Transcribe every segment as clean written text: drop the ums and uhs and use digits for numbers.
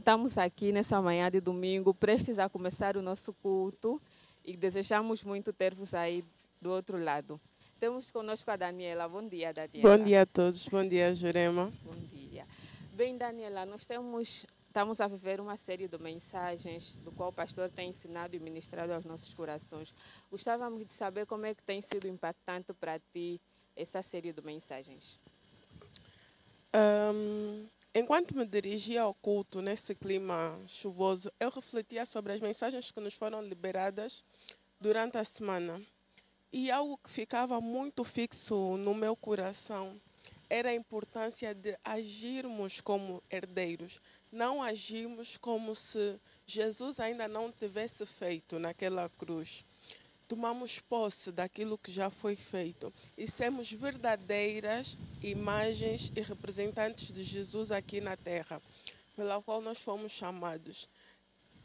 Estamos aqui nessa manhã de domingo, prestes a começar o nosso culto e desejamos muito ter-vos aí do outro lado. Temos conosco a Daniela. Bom dia, Daniela. Bom dia a todos. Bom dia, Jurema. Bom dia. Bem, Daniela, nós estamos a viver uma série de mensagens do qual o pastor tem ensinado e ministrado aos nossos corações. Gostávamos de saber como é que tem sido impactante para ti essa série de mensagens. Enquanto me dirigia ao culto nesse clima chuvoso, eu refletia sobre as mensagens que nos foram liberadas durante a semana. E algo que ficava muito fixo no meu coração era a importância de agirmos como herdeiros. Não agirmos como se Jesus ainda não tivesse feito naquela cruz. Tomamos posse daquilo que já foi feito e sermos verdadeiras imagens e representantes de Jesus aqui na terra, pela qual nós fomos chamados.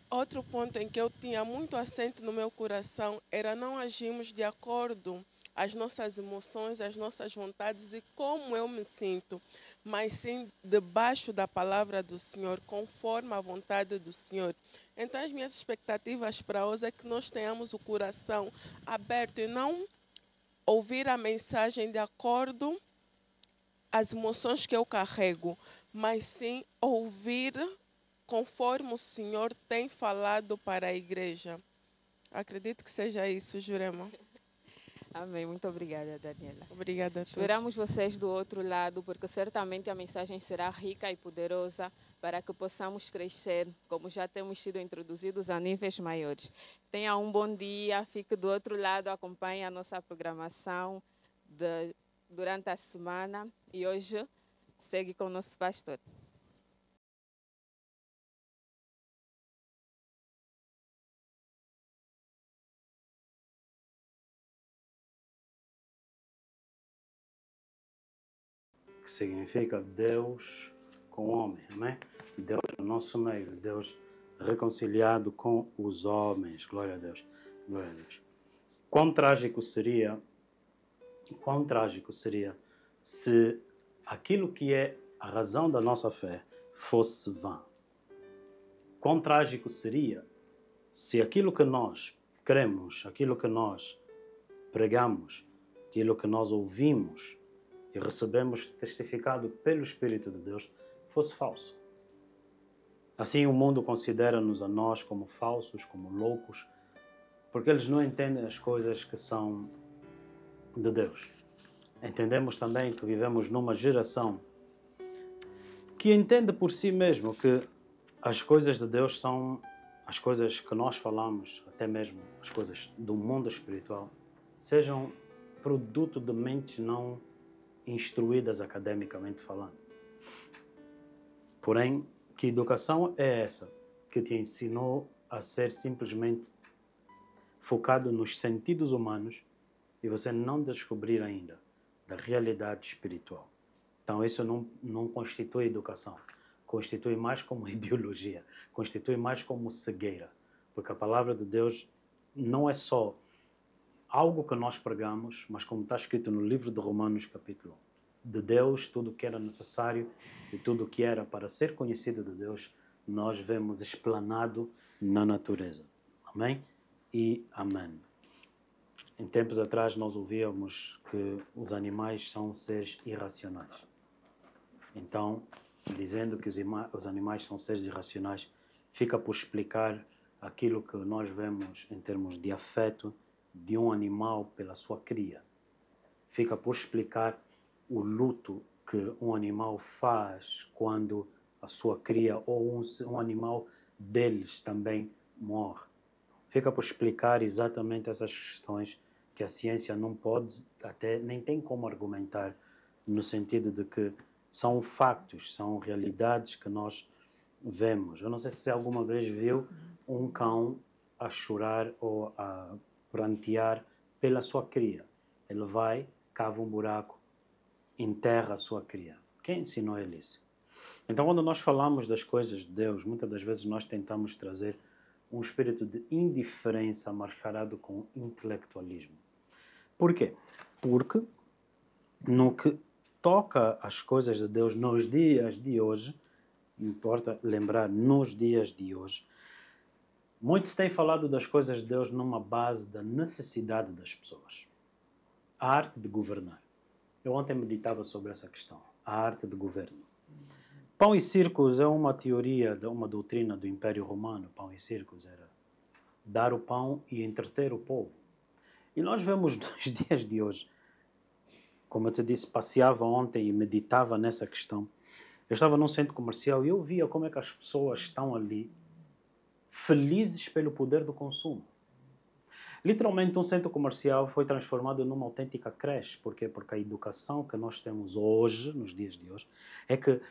Outro ponto em que eu tinha muito assento no meu coração era não agirmos de acordo às nossas emoções, às nossas vontades e como eu me sinto, mas sim debaixo da palavra do Senhor, conforme a vontade do Senhor. Então as minhas expectativas para hoje é que nós tenhamos o coração aberto e não ouvir a mensagem de acordo às emoções que eu carrego, mas sim ouvir conforme o Senhor tem falado para a igreja. Acredito que seja isso, Jurema. Amém. Muito obrigada, Daniela. Obrigada a todos. Esperamos vocês do outro lado, porque certamente a mensagem será rica e poderosa para que possamos crescer, como já temos sido introduzidos a níveis maiores. Tenha um bom dia, fique do outro lado, acompanhe a nossa programação durante a semana e hoje segue com o nosso pastor. Que significa Deus com o homem, amém? Deus no nosso meio, Deus reconciliado com os homens, glória a Deus, glória a Deus. Quão trágico seria se aquilo que é a razão da nossa fé fosse vã. Quão trágico seria se aquilo que nós cremos, aquilo que nós pregamos, aquilo que nós ouvimos e recebemos testificado pelo Espírito de Deus fosse falso. Assim o mundo considera-nos a nós como falsos, como loucos, porque eles não entendem as coisas que são de Deus. Entendemos também que vivemos numa geração que entende por si mesmo que as coisas de Deus são as coisas que nós falamos, até mesmo as coisas do mundo espiritual, sejam produto de mentes não instruídas academicamente falando. Porém, que educação é essa que te ensinou a ser simplesmente focado nos sentidos humanos e você não descobrir ainda da realidade espiritual? Então isso não constitui educação, constitui mais como ideologia, constitui mais como cegueira, porque a palavra de Deus não é só algo que nós pregamos, mas como está escrito no livro de Romanos capítulo 1, de Deus tudo o que era necessário e tudo o que era para ser conhecido de Deus, nós vemos explanado na natureza. Amém? E amém. Em tempos atrás nós ouvíamos que os animais são seres irracionais. Então, dizendo que os animais são seres irracionais, fica por explicar aquilo que nós vemos em termos de afeto de um animal pela sua cria. Fica por explicar o luto que um animal faz quando a sua cria ou um animal deles também morre. Fica por explicar exatamente essas questões que a ciência não pode, até nem tem como argumentar, no sentido de que são factos, são realidades que nós vemos. Eu não sei se alguma vez viu um cão a chorar ou a prantear pela sua cria. Ele vai, cava um buraco, enterra a sua cria. Quem ensinou ele isso? Então, quando nós falamos das coisas de Deus, muitas das vezes nós tentamos trazer um espírito de indiferença mascarado com intelectualismo. Por quê? Porque no que toca às coisas de Deus nos dias de hoje, importa lembrar nos dias de hoje. Muitos têm falado das coisas de Deus numa base da necessidade das pessoas. A arte de governar. Eu ontem meditava sobre essa questão. A arte de governo. Pão e circos é uma teoria, uma doutrina do Império Romano. Pão e circos era dar o pão e entreter o povo. E nós vemos nos dias de hoje, como eu te disse, passeava ontem e meditava nessa questão. Eu estava num centro comercial e eu via como é que as pessoas estão ali felizes pelo poder do consumo. Literalmente, um centro comercial foi transformado numa autêntica creche. Por quê? Porque a educação que nós temos hoje, nos dias de hoje, é que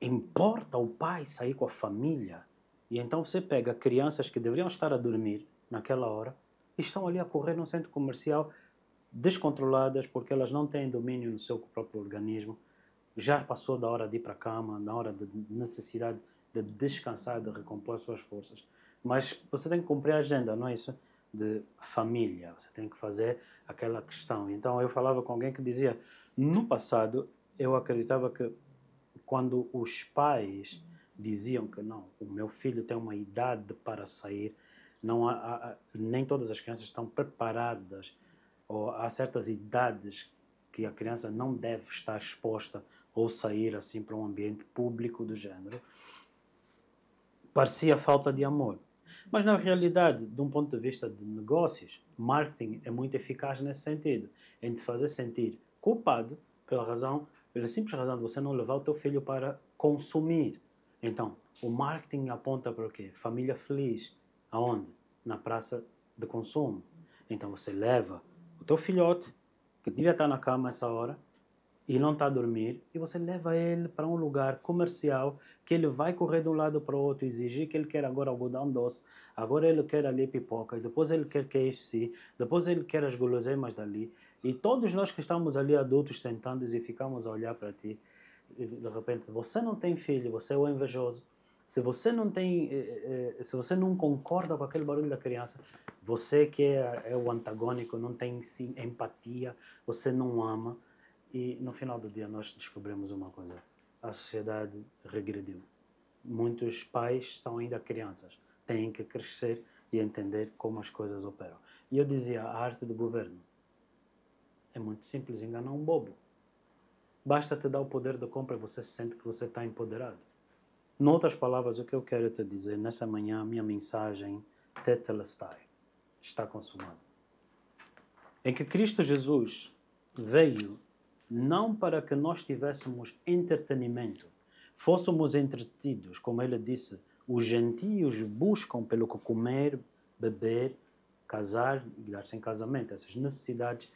importa o pai sair com a família. E então você pega crianças que deveriam estar a dormir naquela hora e estão ali a correr num centro comercial descontroladas porque elas não têm domínio no seu próprio organismo. Já passou da hora de ir para a cama, da hora de necessidade de descansar, de recompor suas forças. Mas você tem que cumprir a agenda, não é isso? De família. Você tem que fazer aquela questão. Então eu falava com alguém que dizia, no passado eu acreditava que quando os pais diziam que não, o meu filho tem uma idade para sair, não nem todas as crianças estão preparadas, ou há certas idades que a criança não deve estar exposta ou sair assim para um ambiente público do género, parecia falta de amor. Mas na realidade, de um ponto de vista de negócios, marketing é muito eficaz nesse sentido, em te fazer sentir culpado pela simples razão de você não levar o teu filho para consumir. Então, o marketing aponta para o quê? Família feliz. Aonde? Na praça de consumo. Então você leva o teu filhote, que devia estar na cama essa hora, e não está a dormir, e você leva ele para um lugar comercial que ele vai correr de um lado para o outro, exigir que ele quer agora algodão doce, agora ele quer ali pipoca, depois ele quer KFC, depois ele quer as guloseimas dali, e todos nós que estamos ali adultos sentados e ficamos a olhar para ti, e de repente você não tem filho, você é o invejoso, se você não tem, se você não concorda com aquele barulho da criança, você que é o antagônico, não tem sim, empatia, você não ama. E no final do dia nós descobrimos uma coisa, a sociedade regrediu. Muitos pais são ainda crianças, têm que crescer e entender como as coisas operam. E eu dizia, a arte do governo é muito simples, enganar um bobo. Basta te dar o poder de compra e você sente que você está empoderado. Em outras palavras, o que eu quero te dizer, nessa manhã, a minha mensagem, tetelestai, está consumada. Em que Cristo Jesus veio não para que nós tivéssemos entretenimento, fôssemos entretidos, como ele disse, os gentios buscam pelo que comer, beber, casar e dar-se em casamento, essas necessidades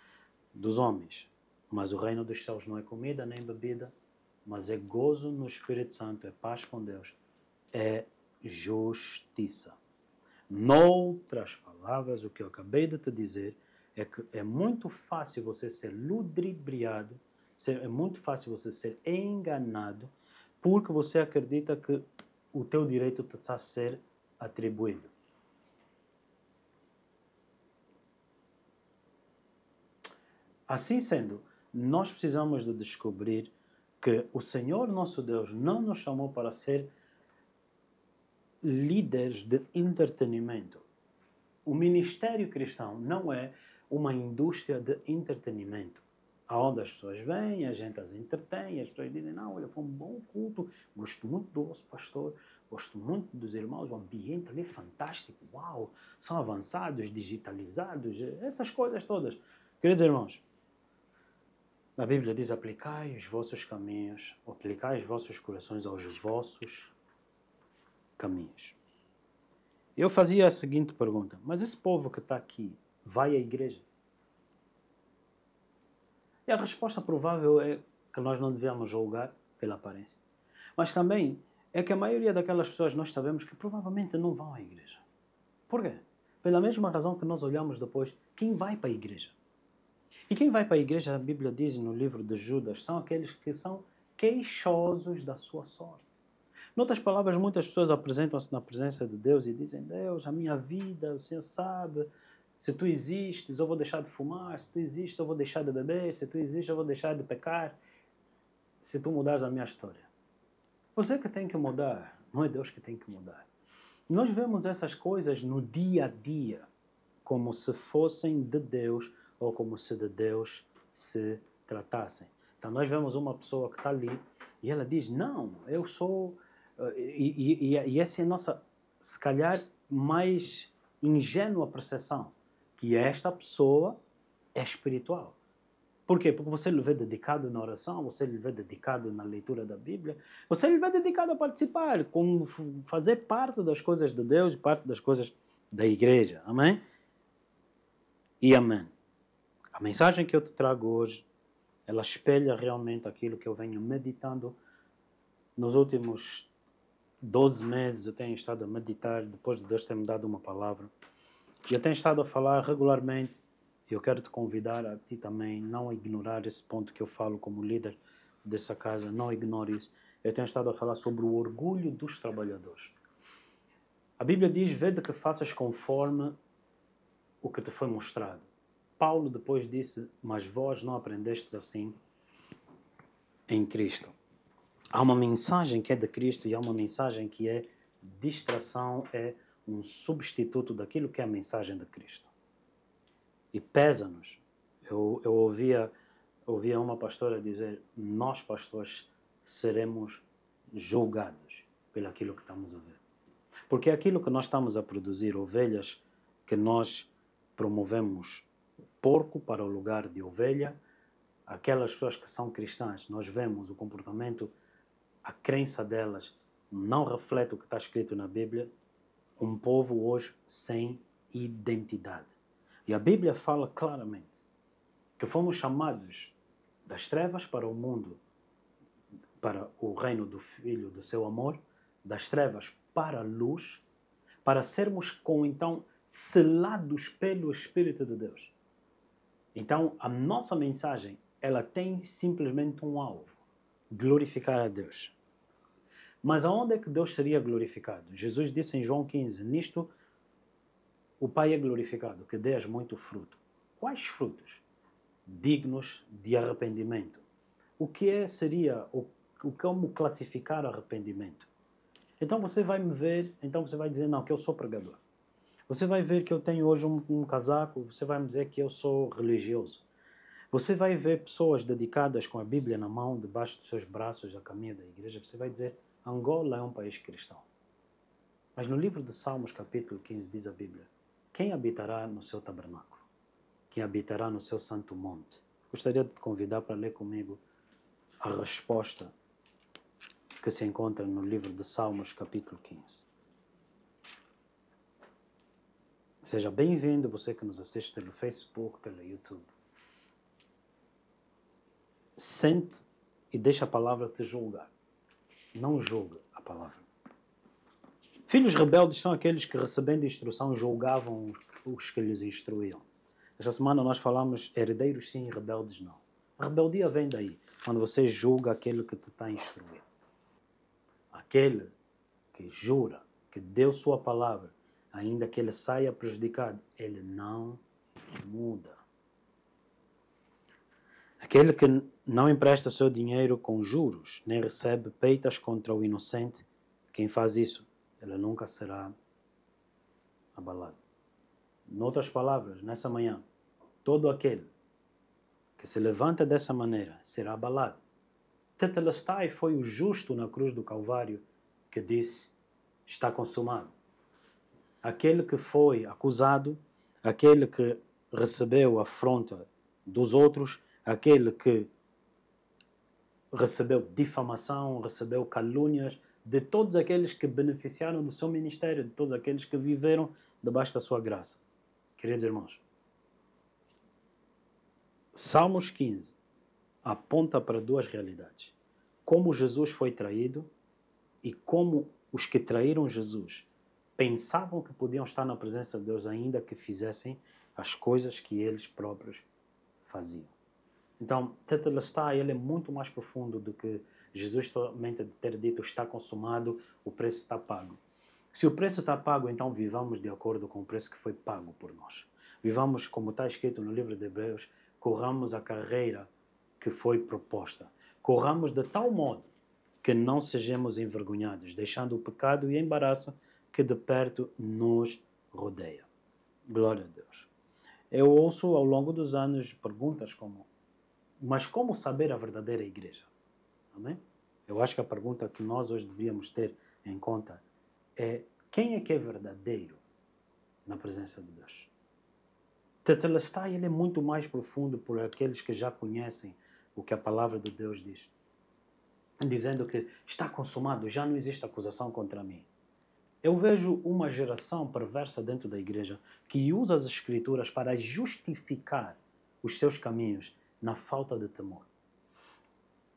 dos homens. Mas o reino dos céus não é comida nem bebida, mas é gozo no Espírito Santo, é paz com Deus, é justiça. Noutras palavras, o que eu acabei de te dizer é que é muito fácil você ser ludibriado, é muito fácil você ser enganado, porque você acredita que o teu direito está a ser atribuído. Assim sendo, nós precisamos de descobrir que o Senhor nosso Deus não nos chamou para ser líderes de entretenimento. O ministério cristão não é uma indústria de entretenimento, onde as pessoas vêm, a gente as entretém, as pessoas dizem, não, olha, foi um bom culto, gosto muito do vosso pastor, gosto muito dos irmãos, o ambiente ali é fantástico, uau, são avançados, digitalizados, essas coisas todas. Queridos irmãos, a Bíblia diz, aplicai os vossos caminhos, aplicai os vossos corações aos vossos caminhos. Eu fazia a seguinte pergunta, mas esse povo que está aqui vai à igreja? E a resposta provável é que nós não devemos julgar pela aparência. Mas também é que a maioria daquelas pessoas nós sabemos que provavelmente não vão à igreja. Por quê? Pela mesma razão que nós olhamos depois, quem vai para a igreja? E quem vai para a igreja, a Bíblia diz no livro de Judas, são aqueles que são queixosos da sua sorte. Em outras palavras, muitas pessoas apresentam-se na presença de Deus e dizem, Deus, a minha vida, o Senhor sabe, se tu existes, eu vou deixar de fumar, se tu existes, eu vou deixar de beber, se tu existes, eu vou deixar de pecar, se tu mudares a minha história. Você que tem que mudar, não é Deus que tem que mudar. Nós vemos essas coisas no dia a dia, como se fossem de Deus ou como se de Deus se tratassem. Então nós vemos uma pessoa que está ali e ela diz, não, eu sou... E essa é a nossa, se calhar, mais ingênua percepção, que esta pessoa é espiritual. Por quê? Porque você lhe vê dedicado na oração, você lhe vê dedicado na leitura da Bíblia, você lhe vê dedicado a participar, como fazer parte das coisas de Deus, parte das coisas da igreja. Amém? E amém. A mensagem que eu te trago hoje, ela espelha realmente aquilo que eu venho meditando nos últimos 12 meses. Eu tenho estado a meditar, depois de Deus ter me dado uma palavra. E eu tenho estado a falar regularmente. E eu quero te convidar a ti também não ignorar esse ponto que eu falo como líder dessa casa. Não ignore isso. Eu tenho estado a falar sobre o orgulho dos trabalhadores. A Bíblia diz, vede que faças conforme o que te foi mostrado. Paulo depois disse, mas vós não aprendestes assim em Cristo. Há uma mensagem que é de Cristo e há uma mensagem que é distração, é um substituto daquilo que é a mensagem de Cristo. E pesa-nos. Eu ouvia uma pastora dizer, nós pastores seremos julgados pelo aquilo que estamos a ver. Porque aquilo que nós estamos a produzir, ovelhas que nós promovemos porco para o lugar de ovelha, aquelas pessoas que são cristãs, nós vemos o comportamento, a crença delas não reflete o que está escrito na Bíblia, um povo hoje sem identidade. E a Bíblia fala claramente que fomos chamados das trevas para o mundo, para o reino do Filho do seu amor, das trevas para a luz, para sermos então selados pelo Espírito de Deus. Então, a nossa mensagem, ela tem simplesmente um alvo, glorificar a Deus. Mas aonde é que Deus seria glorificado? Jesus disse em João 15, nisto o Pai é glorificado, que dês muito fruto. Quais frutos? Dignos de arrependimento. O que seria, como classificar arrependimento? Então você vai me ver, então você vai dizer, não, que eu sou pregador. Você vai ver que eu tenho hoje um casaco, você vai me dizer que eu sou religioso. Você vai ver pessoas dedicadas com a Bíblia na mão, debaixo dos seus braços, a caminho da igreja. Você vai dizer, Angola é um país cristão. Mas no livro de Salmos, capítulo 15, diz a Bíblia, quem habitará no seu tabernáculo? Quem habitará no seu santo monte? Gostaria de te convidar para ler comigo a resposta que se encontra no livro de Salmos, capítulo 15. Seja bem-vindo, você que nos assiste pelo Facebook, pelo YouTube. Sente e deixa a palavra te julgar. Não julgue a palavra. Filhos rebeldes são aqueles que, recebendo instrução, julgavam os que lhes instruíam. Esta semana nós falamos herdeiros sim, rebeldes não. A rebeldia vem daí, quando você julga aquele que te está a instruir. Aquele que jura, que deu sua palavra, ainda que ele saia prejudicado, ele não muda. Aquele que não empresta seu dinheiro com juros, nem recebe peitas contra o inocente, quem faz isso, ele nunca será abalado. Em outras palavras, nessa manhã, todo aquele que se levanta dessa maneira será abalado. Tetelestai foi o justo na cruz do Calvário que disse, está consumado. Aquele que foi acusado, aquele que recebeu a afronta dos outros, aquele que recebeu difamação, recebeu calúnias, de todos aqueles que beneficiaram do seu ministério, de todos aqueles que viveram debaixo da sua graça. Queridos irmãos, Salmos 15 aponta para duas realidades. Como Jesus foi traído e como os que traíram Jesus pensavam que podiam estar na presença de Deus ainda que fizessem as coisas que eles próprios faziam. Então, Tetelestai, ele é muito mais profundo do que Jesus somente ter dito está consumado, o preço está pago. Se o preço está pago, então vivamos de acordo com o preço que foi pago por nós. Vivamos, como está escrito no livro de Hebreus, corramos a carreira que foi proposta. Corramos de tal modo que não sejamos envergonhados, deixando o pecado e embaraço que de perto nos rodeia. Glória a Deus. Eu ouço ao longo dos anos perguntas como: mas como saber a verdadeira igreja? Amém? Eu acho que a pergunta que nós hoje devíamos ter em conta é: quem é que é verdadeiro na presença de Deus? Tetelestai, ele é muito mais profundo por aqueles que já conhecem o que a palavra de Deus diz. Dizendo que está consumado, já não existe acusação contra mim. Eu vejo uma geração perversa dentro da igreja que usa as escrituras para justificar os seus caminhos na falta de temor.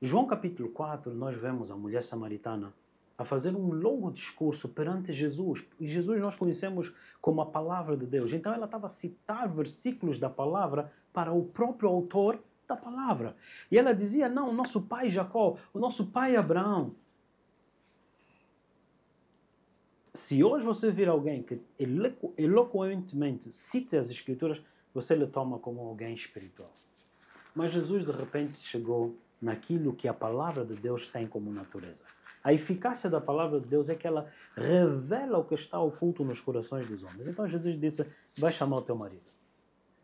João capítulo 4, nós vemos a mulher samaritana a fazer um longo discurso perante Jesus. E Jesus nós conhecemos como a palavra de Deus. Então ela estava a citar versículos da palavra para o próprio autor da palavra. E ela dizia: não, o nosso pai Jacó, o nosso pai Abraão. Se hoje você vir alguém que eloquentemente cita as escrituras, você lhe toma como alguém espiritual. Mas Jesus de repente chegou naquilo que a palavra de Deus tem como natureza. A eficácia da palavra de Deus é que ela revela o que está oculto nos corações dos homens. Então Jesus disse: vai chamar o teu marido.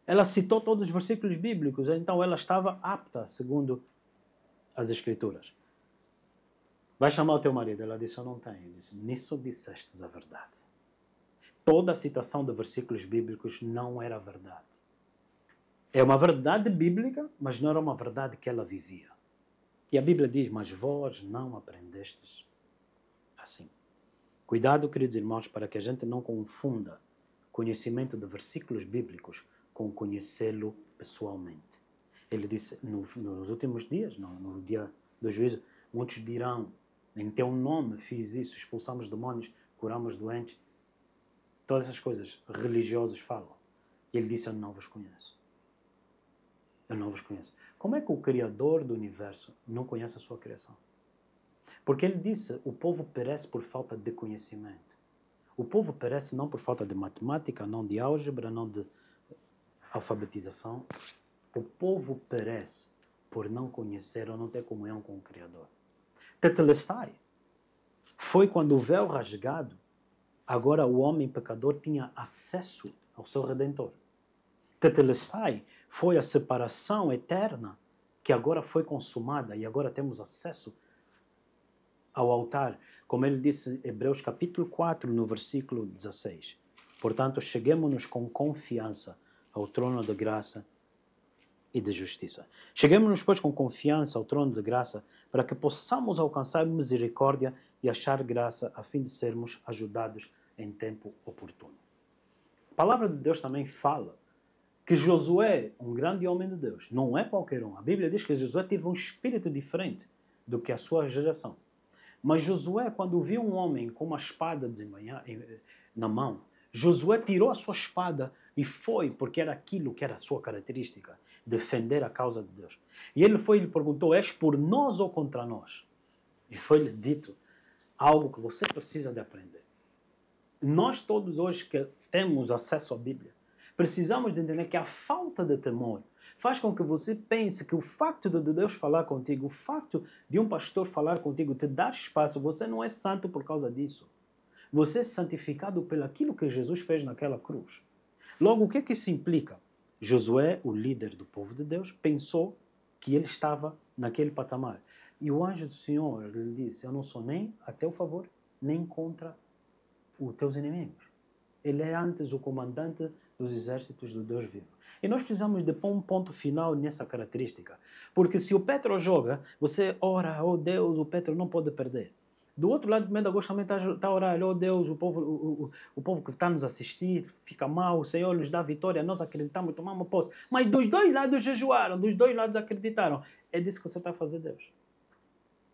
Ela citou todos os versículos bíblicos, então ela estava apta, segundo as escrituras. Vai chamar o teu marido. Ela disse: eu não tenho. Ele disse: nisso dissestes a verdade. Toda a citação de versículos bíblicos não era verdade. É uma verdade bíblica, mas não era uma verdade que ela vivia. E a Bíblia diz: mas vós não aprendestes assim. Cuidado, queridos irmãos, para que a gente não confunda conhecimento de versículos bíblicos com conhecê-lo pessoalmente. Ele disse: nos últimos dias, no dia do juízo, muitos dirão: em teu nome fiz isso, expulsamos demônios, curamos doentes. Todas essas coisas religiosos falam. E ele disse: eu não vos conheço. Eu não vos conheço. Como é que o Criador do universo não conhece a sua criação? Porque ele disse: o povo perece por falta de conhecimento. O povo perece não por falta de matemática, não de álgebra, não de alfabetização. O povo perece por não conhecer ou não ter comunhão com o Criador. Tetelestai foi quando o véu rasgado, agora o homem pecador tinha acesso ao seu Redentor. Tetelestai foi a separação eterna que agora foi consumada e agora temos acesso ao altar. Como ele disse em Hebreus capítulo 4, no versículo 16. Portanto, cheguemos-nos com confiança ao trono de graça e de justiça. Cheguemos-nos, pois, com confiança ao trono de graça para que possamos alcançar misericórdia e achar graça a fim de sermos ajudados em tempo oportuno. A palavra de Deus também fala que Josué, um grande homem de Deus, não é qualquer um. A Bíblia diz que Josué teve um espírito diferente do que a sua geração. Mas Josué, quando viu um homem com uma espada na mão, Josué tirou a sua espada e foi, porque era aquilo que era a sua característica, defender a causa de Deus. E ele foi e lhe perguntou: és por nós ou contra nós? E foi-lhe dito algo que você precisa de aprender. Nós todos hoje que temos acesso à Bíblia, precisamos de entender que a falta de temor faz com que você pense que o facto de Deus falar contigo, o facto de um pastor falar contigo, te dar espaço, você não é santo por causa disso. Você é santificado pelaquilo que Jesus fez naquela cruz. Logo, o que é que isso implica? Josué, o líder do povo de Deus, pensou que ele estava naquele patamar. E o anjo do Senhor lhe disse: eu não sou nem a teu favor, nem contra os teus inimigos. Ele é antes o comandante dos exércitos do Deus vivo. E nós precisamos de pôr um ponto final nessa característica. Porque se o Petro joga, você ora: oh Deus, o Petro não pode perder. Do outro lado, também da Gosto também está a orar: oh Deus, o povo que está nos assistir fica mal, o Senhor nos dá vitória, nós acreditamos, tomamos posse. Mas dos dois lados jejuaram, dos dois lados acreditaram. É disso que você está a fazer Deus.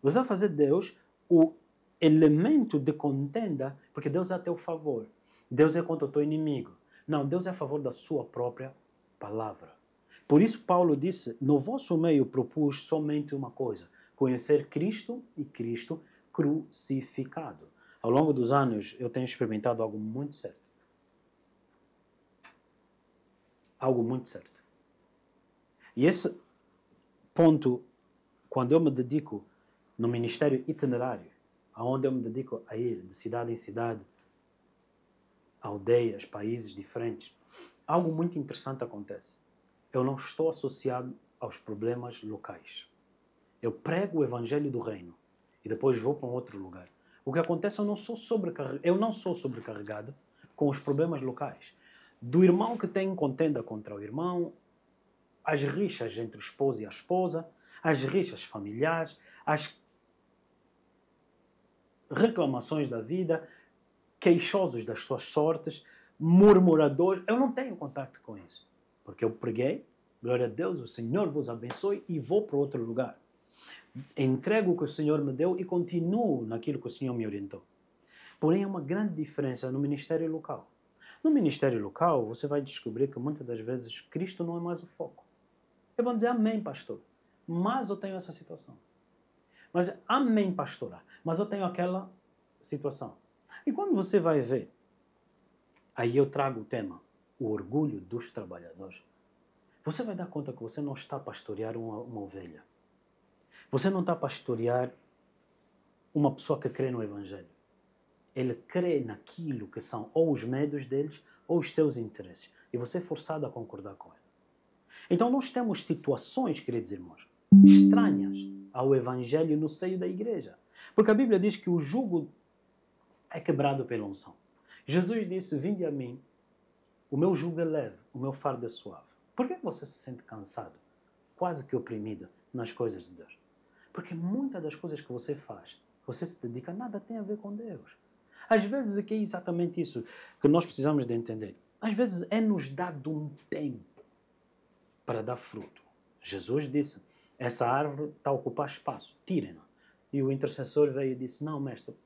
Você vai fazer Deus o elemento de contenda, porque Deus é a teu favor. Deus é contra o teu inimigo. Não, Deus é a favor da sua própria palavra. Por isso Paulo disse: no vosso meio propus somente uma coisa: conhecer Cristo e Cristo crucificado. Ao longo dos anos eu tenho experimentado algo muito certo. Algo muito certo. E esse ponto, quando eu me dedico no ministério itinerário, onde eu me dedico a ir de cidade em cidade, aldeias, países diferentes, algo muito interessante acontece. Eu não estou associado aos problemas locais. Eu prego o evangelho do reino e depois vou para um outro lugar. O que acontece, eu não sou sobrecarregado com os problemas locais. Do irmão que tem contenda contra o irmão, as rixas entre o esposo e a esposa, as rixas familiares, as reclamações da vida, queixosos das suas sortes, murmuradores. Eu não tenho contato com isso. Porque eu preguei, glória a Deus, o Senhor vos abençoe e vou para outro lugar. Entrego o que o Senhor me deu e continuo naquilo que o Senhor me orientou. Porém, há uma grande diferença no ministério local. No ministério local, você vai descobrir que muitas das vezes Cristo não é mais o foco. Eu vou dizer amém, pastor, mas eu tenho essa situação. Mas amém, pastora, mas eu tenho aquela situação. E quando você vai ver, aí eu trago o tema, o orgulho dos trabalhadores. Você vai dar conta que você não está a pastorear uma ovelha. Você não está a pastorear uma pessoa que crê no Evangelho. Ele crê naquilo que são ou os medos deles ou os seus interesses. E você é forçado a concordar com ele. Então nós temos situações, queridos irmãos, estranhas ao Evangelho no seio da igreja. Porque a Bíblia diz que o jugo é quebrado pela unção. Jesus disse, vinde a mim, o meu jugo é leve, o meu fardo é suave. Por que você se sente cansado, quase que oprimido nas coisas de Deus? Porque muitas das coisas que você faz, você se dedica, nada tem a ver com Deus. Às vezes, o que é exatamente isso que nós precisamos de entender? Às vezes é nos dado um tempo para dar fruto. Jesus disse, essa árvore está a ocupar espaço, tirem-na. E o intercessor veio e disse, não, mestre,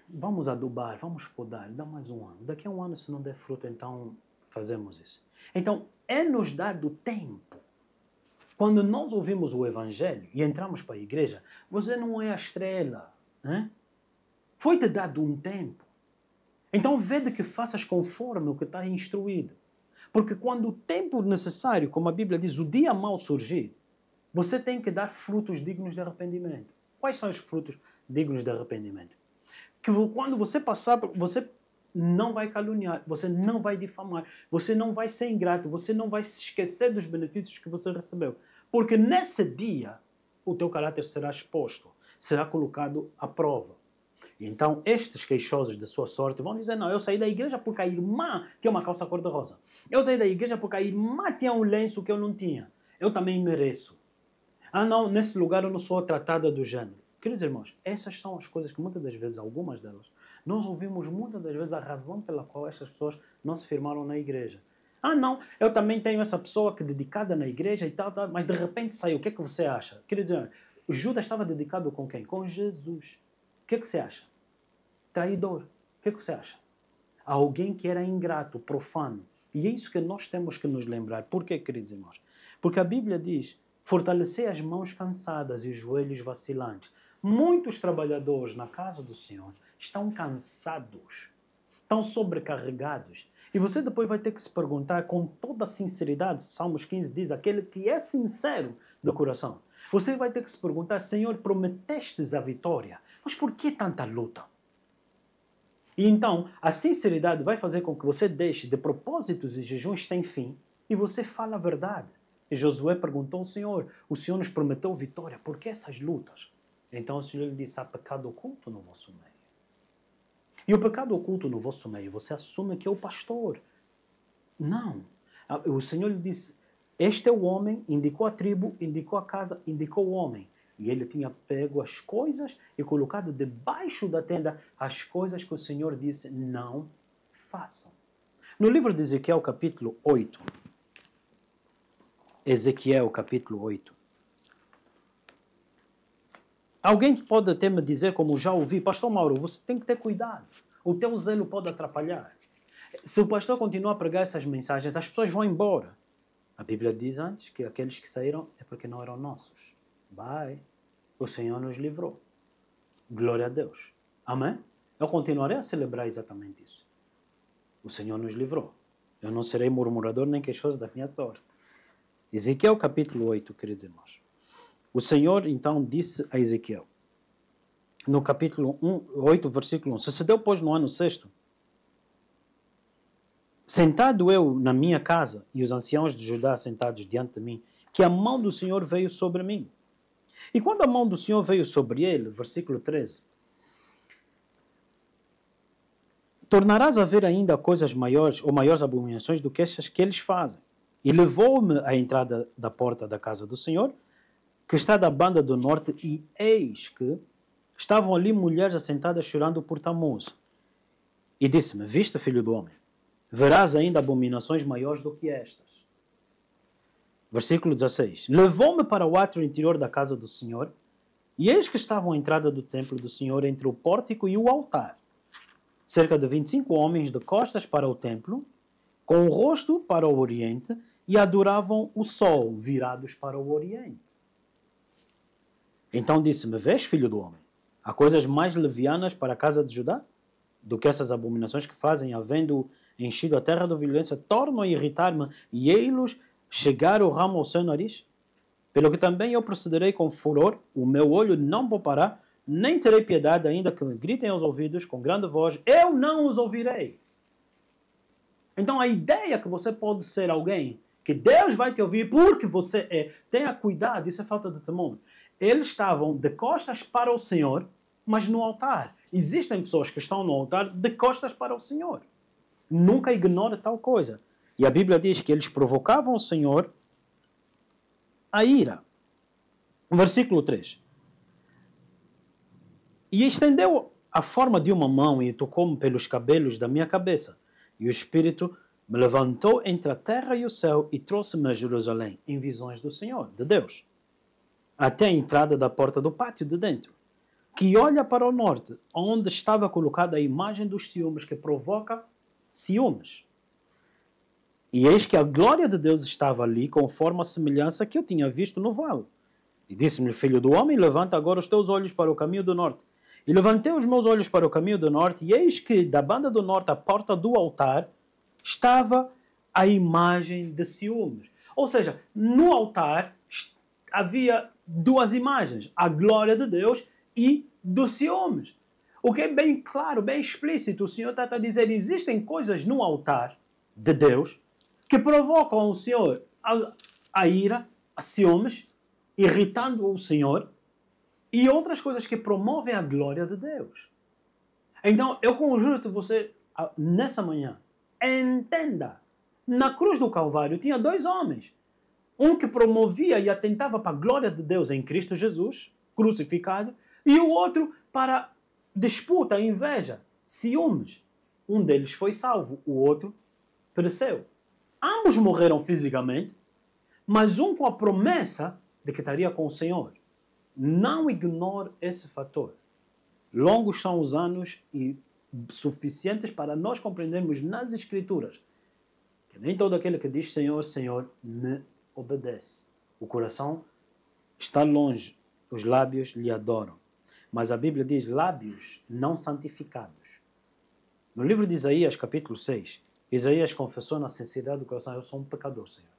vamos adubar, vamos podar, dá mais um ano. Daqui a um ano, se não der fruto, então fazemos isso. Então, é nos dado tempo. Quando nós ouvimos o Evangelho e entramos para a igreja, você não é a estrela. Né? Foi-te dado um tempo. Então, vede que faças conforme o que está instruído. Porque quando o tempo necessário, como a Bíblia diz, o dia mau surgir, você tem que dar frutos dignos de arrependimento. Quais são os frutos dignos de arrependimento? Que quando você passar, você não vai caluniar, você não vai difamar, você não vai ser ingrato, você não vai se esquecer dos benefícios que você recebeu. Porque nesse dia, o teu caráter será exposto, será colocado à prova. E então, estes queixosos da sua sorte vão dizer, não, eu saí da igreja porque a irmã tinha uma calça cor-de-rosa. Eu saí da igreja porque a irmã tinha um lenço que eu não tinha. Eu também mereço. Ah, não, nesse lugar eu não sou tratada do género. Queridos irmãos, essas são as coisas que muitas das vezes, algumas delas, nós ouvimos muitas das vezes a razão pela qual essas pessoas não se firmaram na igreja. Ah, não, eu também tenho essa pessoa que é dedicada na igreja e tal, mas de repente saiu. O que é que você acha? Queridos irmãos, Judas estava dedicado com quem? Com Jesus. O que é que você acha? Traidor. O que é que você acha? Alguém que era ingrato, profano. E é isso que nós temos que nos lembrar. Por quê, queridos irmãos? Porque a Bíblia diz, fortalecer as mãos cansadas e os joelhos vacilantes. Muitos trabalhadores na casa do Senhor estão cansados, estão sobrecarregados. E você depois vai ter que se perguntar com toda a sinceridade, Salmos 15 diz, aquele que é sincero do coração. Você vai ter que se perguntar, Senhor, prometestes a vitória, mas por que tanta luta? E então, a sinceridade vai fazer com que você deixe de propósitos e jejuns sem fim e você fala a verdade. E Josué perguntou ao Senhor, o Senhor nos prometeu vitória, por que essas lutas? Então o Senhor lhe disse, há pecado oculto no vosso meio. E o pecado oculto no vosso meio, você assume que é o pastor. Não. O Senhor lhe disse, este é o homem, indicou a tribo, indicou a casa, indicou o homem. E ele tinha pego as coisas e colocado debaixo da tenda as coisas que o Senhor disse, não façam. No livro de Ezequiel, capítulo 8, Ezequiel, capítulo 8, alguém pode até me dizer, como já ouvi, pastor Mauro, você tem que ter cuidado. O teu zelo pode atrapalhar. Se o pastor continuar a pregar essas mensagens, as pessoas vão embora. A Bíblia diz antes que aqueles que saíram é porque não eram nossos. Vai. O Senhor nos livrou. Glória a Deus. Amém? Eu continuarei a celebrar exatamente isso. O Senhor nos livrou. Eu não serei murmurador nem queixoso da minha sorte. Ezequiel capítulo 8, queridos irmãos. O Senhor então disse a Ezequiel, no capítulo 8, versículo 1, sucedeu, pois, no ano sexto, sentado eu na minha casa e os anciãos de Judá sentados diante de mim, que a mão do Senhor veio sobre mim. E quando a mão do Senhor veio sobre ele, versículo 13, tornarás a ver ainda coisas maiores ou maiores abominações do que estas que eles fazem. E levou-me à entrada da porta da casa do Senhor, que está da banda do norte, e eis que estavam ali mulheres assentadas chorando por Tamuz. E disse-me, viste, filho do homem, verás ainda abominações maiores do que estas. Versículo 16. Levou-me para o átrio interior da casa do Senhor, e eis que estavam à entrada do templo do Senhor entre o pórtico e o altar. Cerca de 25 homens de costas para o templo, com o rosto para o oriente, e adoravam o sol, virados para o oriente. Então disse-me, vês, filho do homem, há coisas mais levianas para a casa de Judá do que essas abominações que fazem, havendo enchido a terra de violência, tornam a irritar-me e ei-los chegar o ramo ao seu nariz? Pelo que também eu procederei com furor, o meu olho não poupará, nem terei piedade, ainda que me gritem aos ouvidos com grande voz, eu não os ouvirei. Então a ideia que você pode ser alguém que Deus vai te ouvir porque você é, tenha cuidado, isso é falta de temor. Eles estavam de costas para o Senhor, mas no altar. Existem pessoas que estão no altar de costas para o Senhor. Nunca ignore tal coisa. E a Bíblia diz que eles provocavam o Senhor a ira. Versículo 3. E estendeu a forma de uma mão e tocou-me pelos cabelos da minha cabeça. E o Espírito me levantou entre a terra e o céu e trouxe-me a Jerusalém em visões do Senhor, de Deus, até a entrada da porta do pátio de dentro, que olha para o norte, onde estava colocada a imagem dos ciúmes, que provoca ciúmes. E eis que a glória de Deus estava ali, conforme a semelhança que eu tinha visto no vale. E disse-me, filho do homem, levanta agora os teus olhos para o caminho do norte. E levantei os meus olhos para o caminho do norte, e eis que da banda do norte, à porta do altar, estava a imagem de ciúmes. Ou seja, no altar havia duas imagens, a glória de Deus e dos ciúmes. O que é bem claro, bem explícito. O Senhor está a dizer, existem coisas no altar de Deus que provocam o Senhor a ira, a ciúmes, irritando o Senhor, e outras coisas que promovem a glória de Deus. Então, eu conjuro-te você, nessa manhã, entenda, na cruz do Calvário tinha dois homens. Um que promovia e atentava para a glória de Deus em Cristo Jesus, crucificado, e o outro para disputa, inveja, ciúmes. Um deles foi salvo, o outro pereceu. Ambos morreram fisicamente, mas um com a promessa de que estaria com o Senhor. Não ignore esse fator. Longos são os anos e suficientes para nós compreendermos nas Escrituras que nem todo aquele que diz Senhor, Senhor, me obedece. O coração está longe, os lábios lhe adoram. Mas a Bíblia diz lábios não santificados. No livro de Isaías, capítulo 6, Isaías confessou na sinceridade do coração, eu sou um pecador, Senhor.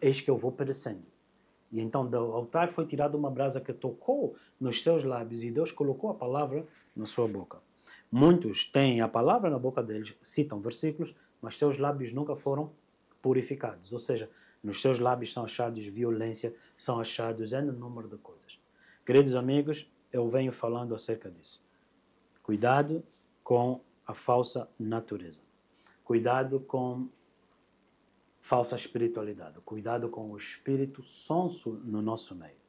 Eis que eu vou perecendo. E então do altar foi tirada uma brasa que tocou nos seus lábios e Deus colocou a palavra na sua boca. Muitos têm a palavra na boca deles, citam versículos, mas seus lábios nunca foram purificados. Ou seja, nos seus lábios são achados violência, são achados N número de coisas. Queridos amigos, eu venho falando acerca disso. Cuidado com a falsa natureza. Cuidado com falsa espiritualidade. Cuidado com o espírito sonso no nosso meio.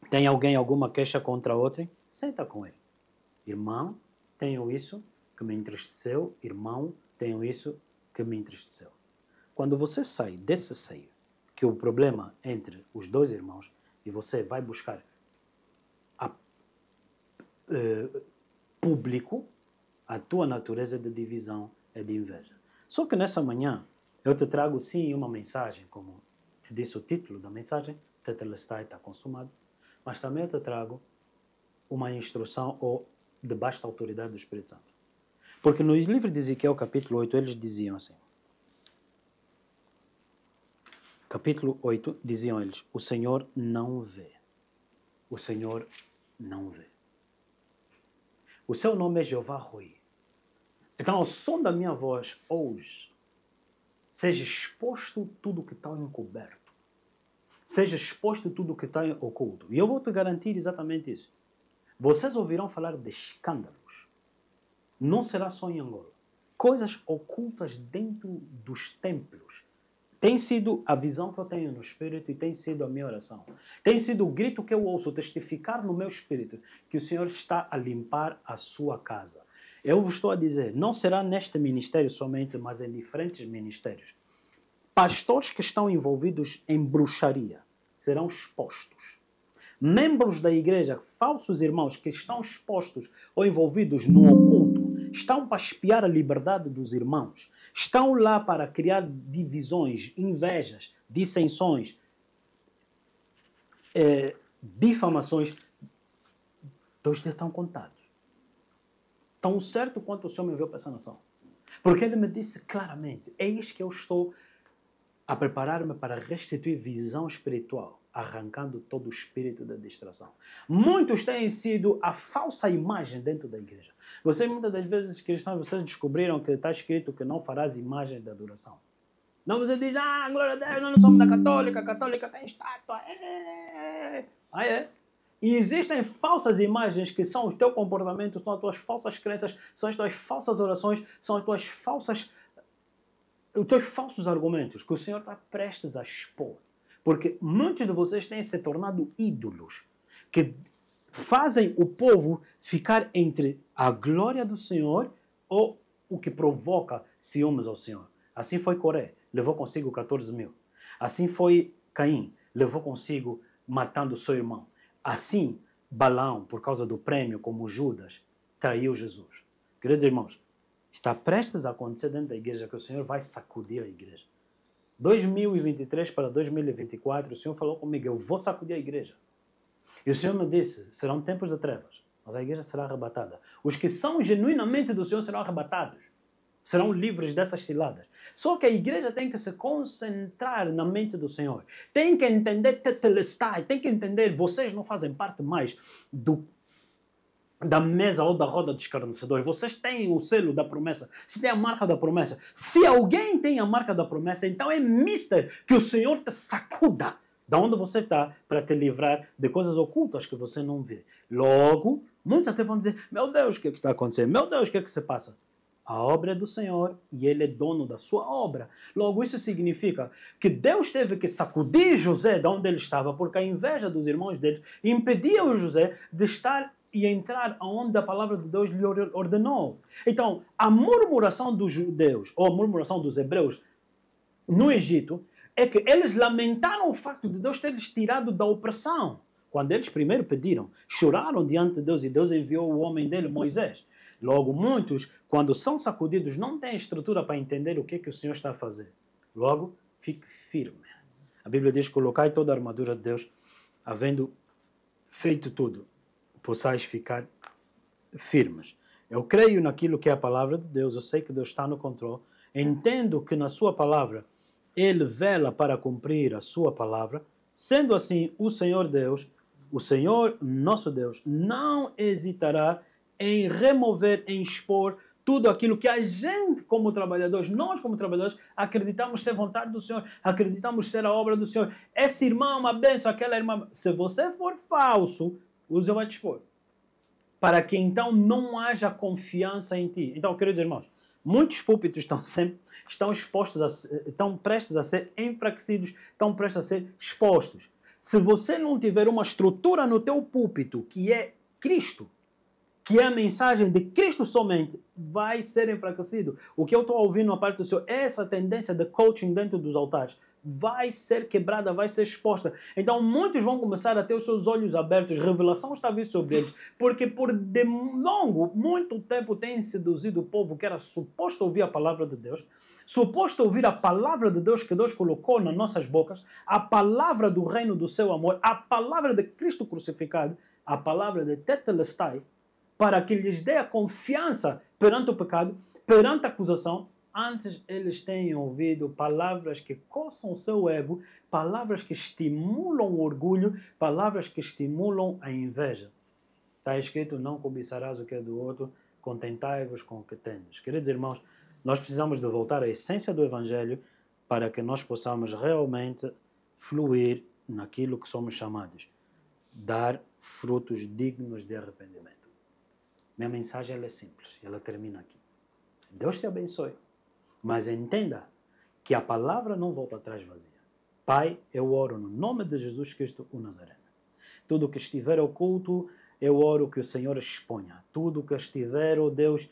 Tem alguém alguma queixa contra outrem? Senta com ele. Irmão, tenho isso que me entristeceu. Irmão, tenho isso que me entristeceu. Quando você sai desse seio, que o problema entre os dois irmãos, e você vai buscar público, a tua natureza de divisão é de inveja. Só que nessa manhã, eu te trago sim uma mensagem, como te disse o título da mensagem, Tetelestai está consumado, mas também eu te trago uma instrução ou debaixo da autoridade do Espírito Santo. Porque no livro de Ezequiel, capítulo 8, eles diziam assim, capítulo 8, diziam eles, o Senhor não vê. O Senhor não vê. O seu nome é Jeová Rui. Então, ao som da minha voz, hoje, seja exposto tudo que está encoberto. Seja exposto tudo que está oculto. E eu vou te garantir exatamente isso. Vocês ouvirão falar de escândalos. Não será só em Angola. Coisas ocultas dentro dos templos. Tem sido a visão que eu tenho no Espírito e tem sido a minha oração. Tem sido o grito que eu ouço testificar no meu Espírito que o Senhor está a limpar a sua casa. Eu vos estou a dizer, não será neste ministério somente, mas em diferentes ministérios. Pastores que estão envolvidos em bruxaria serão expostos. Membros da igreja, falsos irmãos que estão expostos ou envolvidos no oculto, estão para espiar a liberdade dos irmãos. Estão lá para criar divisões, invejas, dissensões, difamações. Os dias estão contados. Tão certo quanto o Senhor me enviou para essa nação. Porque Ele me disse claramente, eis que eu estou a preparar-me para restituir visão espiritual, arrancando todo o espírito da distração. Muitos têm sido a falsa imagem dentro da igreja. Vocês, muitas das vezes, cristãos, vocês descobriram que está escrito que não farás imagens de adoração. Não, você diz, glória a Deus, nós não somos da católica, a católica tem estátua. Ah, é? E existem falsas imagens que são o teu comportamento, são as tuas falsas crenças, são as tuas falsas orações, são as tuas os teus falsos argumentos que o Senhor está prestes a expor. Porque muitos de vocês têm se tornado ídolos que fazem o povo ficar entre a glória do Senhor ou o que provoca ciúmes ao Senhor. Assim foi Coré, levou consigo 14 mil. Assim foi Caim, levou consigo matando seu irmão. Assim, Balaão, por causa do prêmio, como Judas, traiu Jesus. Queridos irmãos, está prestes a acontecer dentro da igreja que o Senhor vai sacudir a igreja. 2023 para 2024, o Senhor falou comigo, eu vou sacudir a igreja. E o Senhor me disse, serão tempos de trevas, mas a igreja será arrebatada. Os que são genuinamente do Senhor serão arrebatados. Serão livres dessas ciladas. Só que a igreja tem que se concentrar na mente do Senhor. Tem que entender tetelestai, tem que entender, vocês não fazem parte mais da mesa ou da roda dos escarnecedores. Vocês têm o selo da promessa. Vocês têm a marca da promessa. Se alguém tem a marca da promessa, então é mister que o Senhor te sacuda da onde você está para te livrar de coisas ocultas que você não vê. Logo, muitos até vão dizer, meu Deus, o que está acontecendo? Meu Deus, o que se passa? A obra é do Senhor e Ele é dono da sua obra. Logo, isso significa que Deus teve que sacudir José de onde ele estava, porque a inveja dos irmãos dele impedia o José de estar e entrar aonde a palavra de Deus lhe ordenou. Então, a murmuração dos judeus, ou a murmuração dos hebreus no Egito, é que eles lamentaram o facto de Deus ter lhes tirado da opressão. Quando eles primeiro pediram, choraram diante de Deus e Deus enviou o homem dele, Moisés. Logo, muitos, quando são sacudidos, não têm estrutura para entender o que o Senhor está a fazer. Logo, fique firme. A Bíblia diz, colocai toda a armadura de Deus, havendo feito tudo, possais ficar firmes. Eu creio naquilo que é a palavra de Deus, eu sei que Deus está no controle, entendo que na sua palavra, Ele vela para cumprir a sua palavra. Sendo assim, o Senhor Deus, o Senhor nosso Deus, não hesitará em remover, em expor tudo aquilo que a gente, como trabalhadores, nós como trabalhadores, acreditamos ser vontade do Senhor, acreditamos ser a obra do Senhor. Esse irmão é uma bênção, aquela irmã. Se você for falso, o Senhor vai te expor. Para que então não haja confiança em ti. Então, queridos irmãos, muitos púlpitos estão estão prestes a ser enfraquecidos, estão prestes a ser expostos. Se você não tiver uma estrutura no teu púlpito, que é Cristo, que é a mensagem de Cristo somente, vai ser enfraquecido. O que eu estou ouvindo na parte do Senhor, essa tendência de coaching dentro dos altares, vai ser quebrada, vai ser exposta. Então muitos vão começar a ter os seus olhos abertos, revelação está vindo sobre eles, porque por muito tempo tem seduzido o povo que era suposto ouvir a palavra de Deus, suposto ouvir a palavra de Deus que Deus colocou nas nossas bocas, a palavra do reino do seu amor, a palavra de Cristo crucificado, a palavra de Tetelestai, para que lhes dê a confiança perante o pecado, perante a acusação, Antes eles têm ouvido palavras que coçam o seu ego, palavras que estimulam o orgulho, palavras que estimulam a inveja. Está escrito, não cobiçarás o que é do outro, contentai-vos com o que tendes. Queridos irmãos, nós precisamos de voltar à essência do Evangelho para que nós possamos realmente fluir naquilo que somos chamados. Dar frutos dignos de arrependimento. Minha mensagem ela é simples, ela termina aqui. Deus te abençoe, mas entenda que a palavra não volta atrás vazia. Pai, eu oro no nome de Jesus Cristo, o Nazareno. Tudo que estiver oculto, eu oro que o Senhor exponha. Tudo que estiver, oh Deus,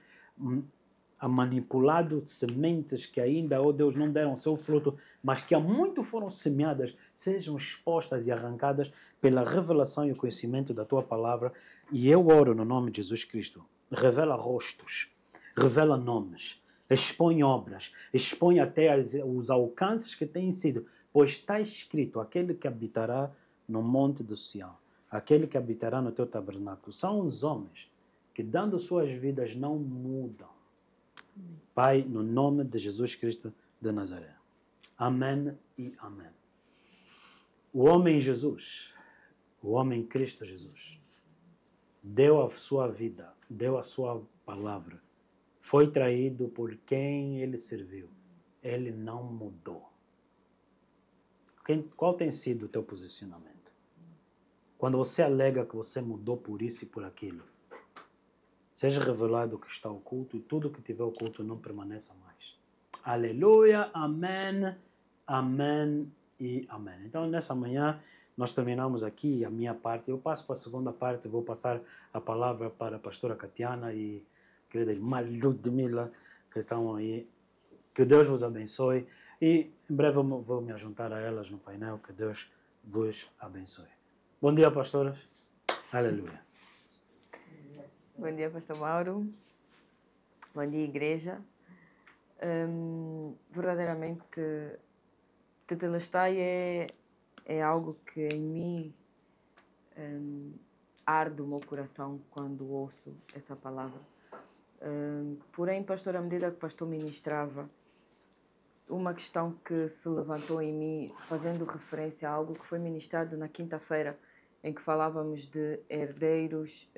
a manipulado de sementes que ainda, oh Deus, não deram seu fruto, mas que há muito foram semeadas, sejam expostas e arrancadas pela revelação e o conhecimento da Tua palavra. E eu oro no nome de Jesus Cristo. Revela rostos, revela nomes, expõe obras, expõe até os alcances que têm sido, pois está escrito, aquele que habitará no monte do Sião, aquele que habitará no teu tabernáculo. São os homens que, dando suas vidas, não mudam. Pai, no nome de Jesus Cristo de Nazaré. Amém e amém. O homem Jesus, o homem Cristo Jesus, deu a sua vida, deu a sua palavra, foi traído por quem ele serviu. Ele não mudou. Qual tem sido o teu posicionamento? Quando você alega que você mudou por isso e por aquilo, seja revelado o que está oculto e tudo que tiver oculto não permaneça mais. Aleluia, amém, amém e amém. Então, nessa manhã, nós terminamos aqui a minha parte. Eu passo para a segunda parte, vou passar a palavra para a pastora Catiana e a querida irmã Ludmila, que estão aí. Que Deus vos abençoe. E em breve eu vou me juntar a elas no painel. Que Deus vos abençoe. Bom dia, pastoras. Aleluia. Bom dia, pastor Mauro. Bom dia, igreja. Verdadeiramente, Tetelestai é algo que em mim arde o meu coração quando ouço essa palavra. Porém, pastor, à medida que o pastor ministrava, uma questão que se levantou em mim, fazendo referência a algo que foi ministrado na quinta-feira, em que falávamos de herdeiros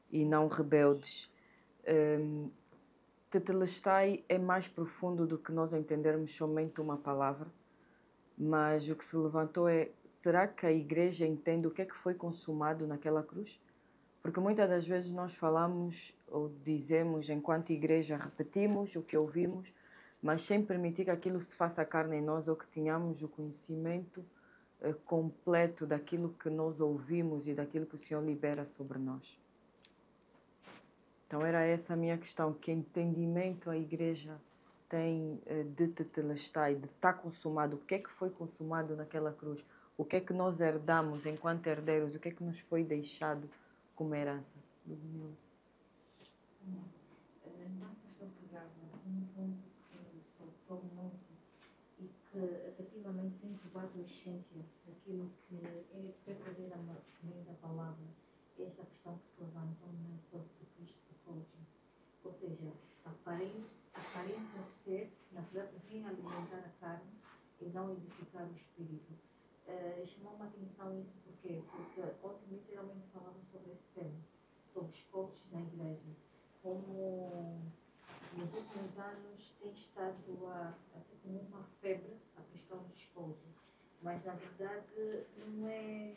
e não rebeldes. Tetelestai é mais profundo do que nós entendermos somente uma palavra, mas o que se levantou é, será que a igreja entende o que é que foi consumado naquela cruz? Porque muitas das vezes nós falamos ou dizemos, enquanto igreja, repetimos o que ouvimos, mas sem permitir que aquilo se faça carne em nós ou que tenhamos o conhecimento completo daquilo que nós ouvimos e daquilo que o Senhor libera sobre nós. Então era essa a minha questão, que entendimento a igreja tem de Tetelestai, de estar consumado, o que é que foi consumado naquela cruz, o que é que nós herdamos enquanto herdeiros, o que é que nos foi deixado como herança. E que efetivamente tem levado a essência daquilo que é verdadeiramente da palavra, esta questão que se levantou sobre o Cristo de coaching. Ou seja, aparenta ser, na verdade, vem alimentar a carne e não edificar o espírito. Chamou-me a atenção isso porque ontem literalmente falamos sobre esse tema, sobre os coaches na igreja, como nos últimos anos tem estado a ter como uma febre a questão dos coaches, mas na verdade não é,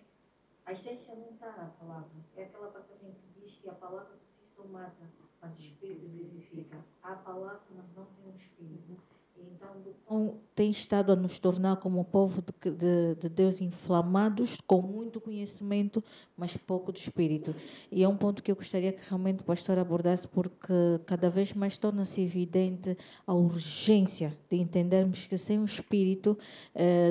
a essência não está na palavra, é aquela passagem que diz que a palavra por si só mata, mas o espírito vivifica. Há a palavra, mas não tem o espírito. Então, tem estado a nos tornar como povo de Deus inflamados, com muito conhecimento, mas pouco do Espírito. E é um ponto que eu gostaria que realmente o pastor abordasse, porque cada vez mais torna-se evidente a urgência de entendermos que sem o Espírito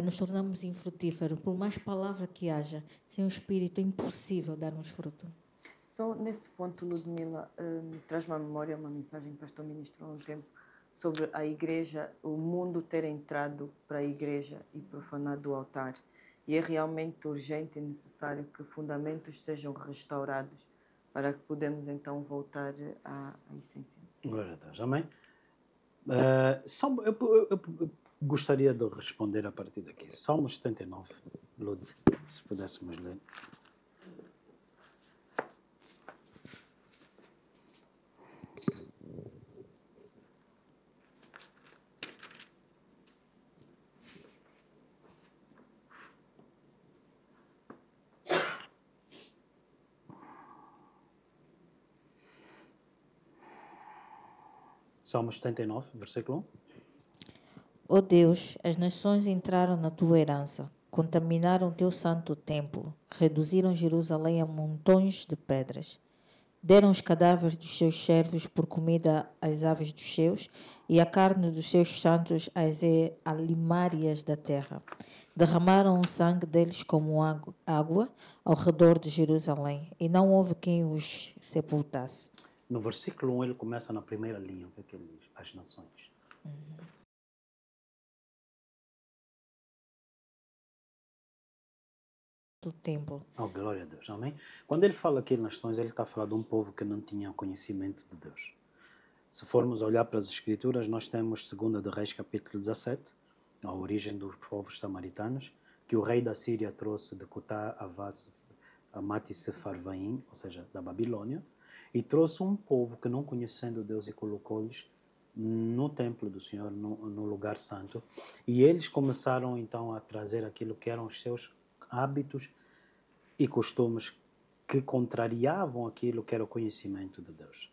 nos tornamos infrutíferos. Por mais palavra que haja, sem o Espírito é impossível darmos fruto. Só nesse ponto, Ludmila, traz-me à memória uma mensagem que o pastor ministrou há um tempo, sobre a igreja, o mundo ter entrado para a igreja e profanado o altar. E é realmente urgente e necessário que fundamentos sejam restaurados para que podemos então voltar à essência. Glória a Deus, amém? Eu gostaria de responder a partir daqui. Salmo 79, Lud, se pudéssemos ler. Salmo 79, versículo 1. Ó Deus, as nações entraram na tua herança, contaminaram o teu santo templo, reduziram Jerusalém a montões de pedras. Deram os cadáveres dos seus servos por comida às aves dos céus e a carne dos seus santos às alimárias da terra. Derramaram o sangue deles como água ao redor de Jerusalém e não houve quem os sepultasse. No versículo 1 ele começa na primeira linha, o que é que ele diz? As nações. Do templo. Oh, glória a Deus, amém? Quando ele fala aqui nações, ele está a falar de um povo que não tinha conhecimento de Deus. Se formos olhar para as Escrituras, nós temos 2 de Reis, capítulo 17, a origem dos povos samaritanos, que o rei da Síria trouxe de Cutá, Avaz, Amate e Sefarvaim, ou seja, da Babilônia, e trouxe um povo que não conhecendo Deus e colocou-lhes no templo do Senhor, no lugar santo, e eles começaram então a trazer aquilo que eram os seus hábitos e costumes que contrariavam aquilo que era o conhecimento de Deus.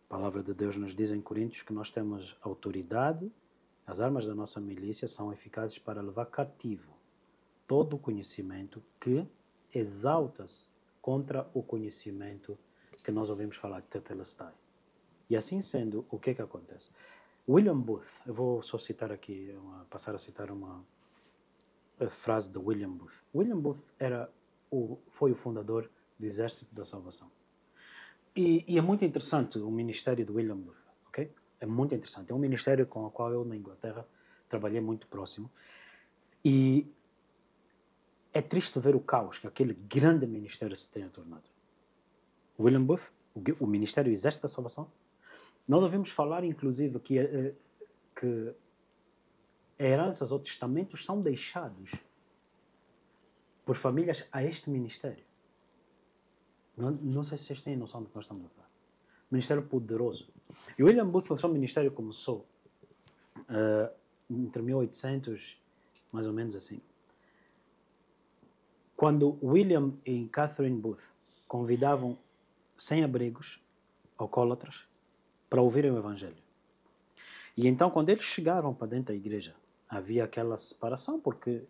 A palavra de Deus nos diz em Coríntios que nós temos autoridade, as armas da nossa milícia são eficazes para levar cativo todo o conhecimento que exalta-se contra o conhecimento que nós ouvimos falar de Tetelestai. E assim sendo, o que é que acontece? William Booth, eu vou só citar aqui, passar a citar uma frase de William Booth. William Booth foi o fundador do Exército da Salvação. E é muito interessante o ministério de William Booth, ok? É muito interessante. É um ministério com o qual eu, na Inglaterra, trabalhei muito próximo. E é triste ver o caos que aquele grande ministério se tenha tornado. William Booth, o Ministério do Exército da Salvação, nós ouvimos falar, inclusive, que heranças ou testamentos são deixados por famílias a este ministério. Não sei se vocês têm noção do que nós estamos a falar. Ministério poderoso. E o William Booth, o seu ministério começou entre 1800, mais ou menos assim. Quando William e Catherine Booth convidavam sem-abrigos, alcoólatras, para ouvirem o Evangelho. E então, quando eles chegaram para dentro da igreja, havia aquela separação, porque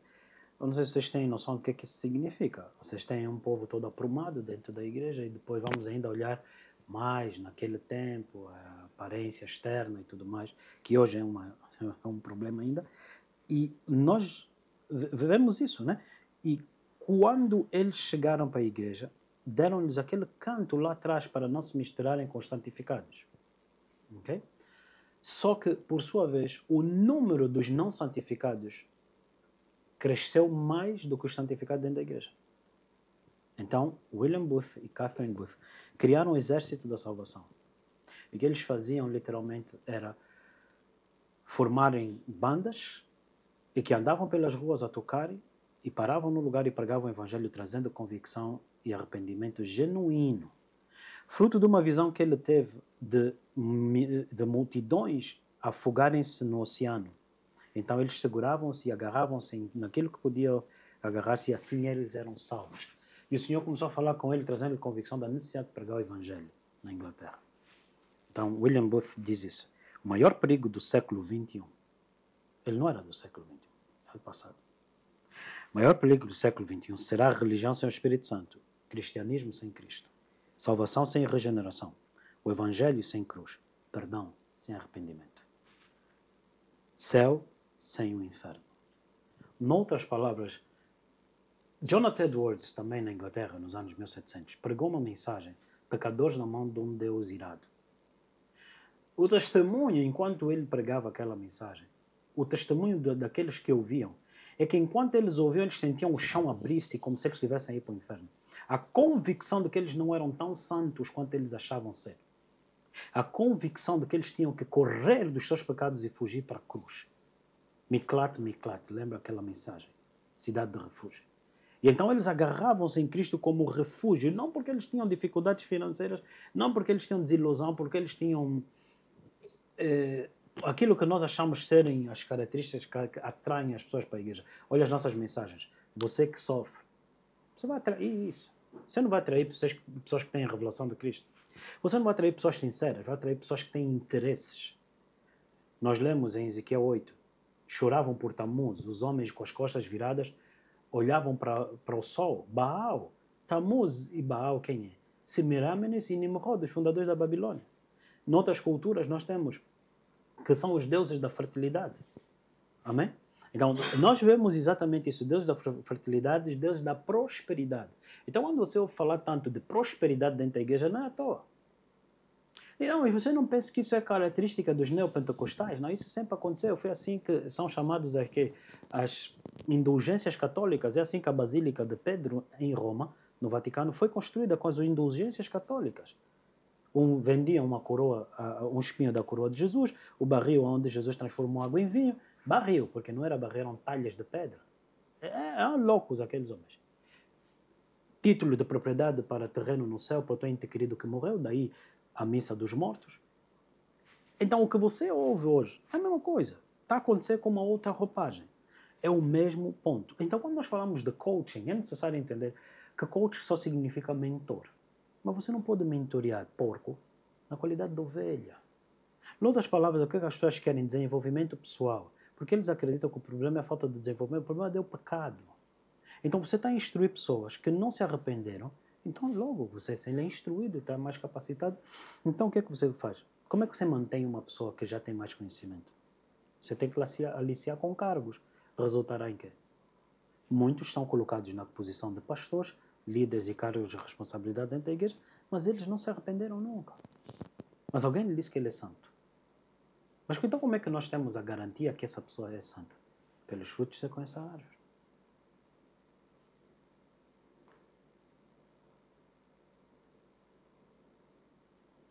eu não sei se vocês têm noção do que é que isso significa. Vocês têm um povo todo aprumado dentro da igreja e depois vamos ainda olhar mais naquele tempo, a aparência externa e tudo mais, que hoje é um problema ainda. E nós vivemos isso, né? E quando eles chegaram para a igreja, deram-lhes aquele canto lá atrás para não se misturarem com os santificados. Okay? Só que, por sua vez, o número dos não santificados cresceu mais do que os santificados dentro da igreja. Então, William Booth e Catherine Booth criaram o Exército da Salvação. E o que eles faziam, literalmente, era formarem bandas e que andavam pelas ruas a tocar e paravam no lugar e pregavam o Evangelho, trazendo convicção e arrependimento genuíno. Fruto de uma visão que ele teve de multidões afogarem-se no oceano. Então eles seguravam-se e agarravam-se naquilo que podiam agarrar-se e assim eles eram salvos. E o Senhor começou a falar com ele, trazendo-lhe convicção da necessidade de pregar o Evangelho na Inglaterra. Então William Booth diz isso. O maior perigo do século XXI, ele não era do século XXI, era do passado. O maior perigo do século XXI será a religião sem o Espírito Santo, cristianismo sem Cristo, salvação sem regeneração, o Evangelho sem cruz, perdão sem arrependimento, céu sem o inferno. Noutras palavras, Jonathan Edwards, também na Inglaterra, nos anos 1700, pregou uma mensagem: pecadores na mão de um Deus irado. O testemunho, enquanto ele pregava aquela mensagem, o testemunho daqueles que ouviam, é que enquanto eles ouviam, eles sentiam o chão abrir-se como se eles estivessem a ir para o inferno. A convicção de que eles não eram tão santos quanto eles achavam ser. A convicção de que eles tinham que correr dos seus pecados e fugir para a cruz. Miklat, Miklat, lembra aquela mensagem? Cidade de refúgio. E então eles agarravam-se em Cristo como refúgio, não porque eles tinham dificuldades financeiras, não porque eles tinham desilusão, porque eles tinham aquilo que nós achamos serem as características que atraem as pessoas para a igreja. Olha as nossas mensagens. Você que sofre, você vai atrair isso. Você não vai atrair pessoas que têm a revelação de Cristo. Você não vai atrair pessoas sinceras, vai atrair pessoas que têm interesses. Nós lemos em Ezequiel 8, choravam por Tamuz, os homens com as costas viradas olhavam para o sol, Baal. Tamuz e Baal quem é? Semirâmenes e Nimrod, os fundadores da Babilônia. Noutras culturas nós temos que são os deuses da fertilidade. Amém? Então, nós vemos exatamente isso, deuses da fertilidade e deuses da prosperidade. Então, quando você ouve falar tanto de prosperidade dentro da igreja, não é à toa. E você não pensa que isso é característica dos neopentecostais? Não, isso sempre aconteceu. Foi assim que são chamados aqui as indulgências católicas. É assim que a Basílica de Pedro, em Roma, no Vaticano, foi construída com as indulgências católicas. Vendia uma coroa, um espinho da coroa de Jesus, o barril onde Jesus transformou água em vinho, barril, porque não era barril, eram talhas de pedra. Eram loucos aqueles homens. Título de propriedade para terreno no céu, para o teu ente querido que morreu, daí a missa dos mortos. Então o que você ouve hoje é a mesma coisa. Está a acontecer com uma outra roupagem. É o mesmo ponto. Então quando nós falamos de coaching, é necessário entender que coach só significa mentor. Mas você não pode mentorear porco na qualidade de ovelha. Em outras palavras, o que as pessoas querem? Desenvolvimento pessoal. Porque eles acreditam que o problema é a falta de desenvolvimento, o problema é o pecado. Então você está a instruir pessoas que não se arrependeram, então logo você, se ele é instruído, está mais capacitado, então o que é que você faz? Como é que você mantém uma pessoa que já tem mais conhecimento? Você tem que aliciar com cargos. Resultará em quê? Muitos são colocados na posição de pastores, líderes e cargos de responsabilidade dentro da igreja, mas eles não se arrependeram nunca. Mas alguém lhe disse que ele é santo. Mas então como é que nós temos a garantia que essa pessoa é santa? Pelos frutos você conhece a árvore.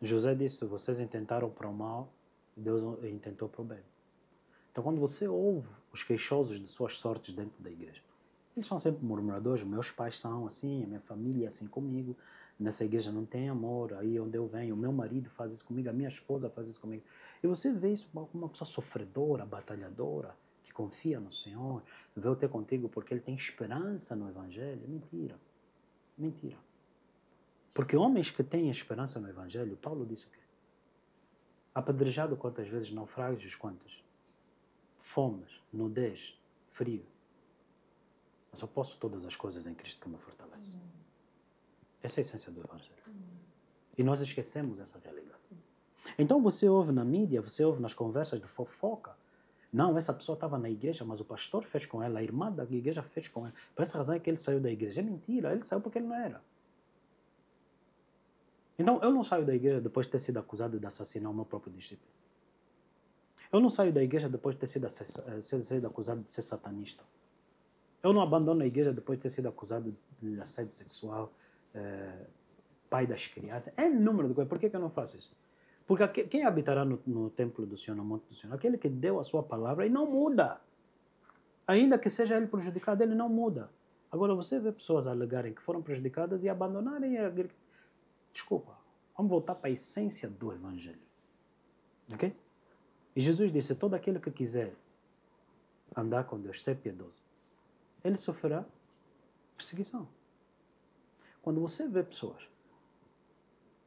José disse, vocês intentaram para o mal, Deus intentou para o bem. Então quando você ouve os queixosos de suas sortes dentro da igreja, eles são sempre murmuradores, meus pais são assim, a minha família é assim comigo, nessa igreja não tem amor, aí onde eu venho, o meu marido faz isso comigo, a minha esposa faz isso comigo. E você vê isso como uma pessoa sofredora, batalhadora, que confia no Senhor, veio ter contigo porque ele tem esperança no Evangelho. Mentira. Mentira. Porque homens que têm esperança no Evangelho, Paulo disse o quê? Apedrejado quantas vezes, naufrágios quantas? Fomes, nudez, frio. Mas eu posso todas as coisas em Cristo que me fortalece. Essa é a essência do Evangelho. E nós esquecemos essa realidade. Então você ouve na mídia, você ouve nas conversas de fofoca. Não, essa pessoa estava na igreja, mas o pastor fez com ela, a irmã da igreja fez com ela. Por essa razão é que ele saiu da igreja. É mentira, ele saiu porque ele não era. Então, eu não saio da igreja depois de ter sido acusado de assassinar o meu próprio discípulo. Eu não saio da igreja depois de ter sido acusado de ser satanista. Eu não abandono a igreja depois de ter sido acusado de assédio sexual, pai das crianças. É número de coisas. Por que eu não faço isso? Porque quem habitará no templo do Senhor, no monte do Senhor? Aquele que deu a sua palavra e não muda. Ainda que seja ele prejudicado, ele não muda. Agora, você vê pessoas alegarem que foram prejudicadas e abandonarem a igreja. Desculpa, vamos voltar para a essência do Evangelho. Ok? E Jesus disse, todo aquele que quiser andar com Deus, ser piedoso, ele sofrerá perseguição. Quando você vê pessoas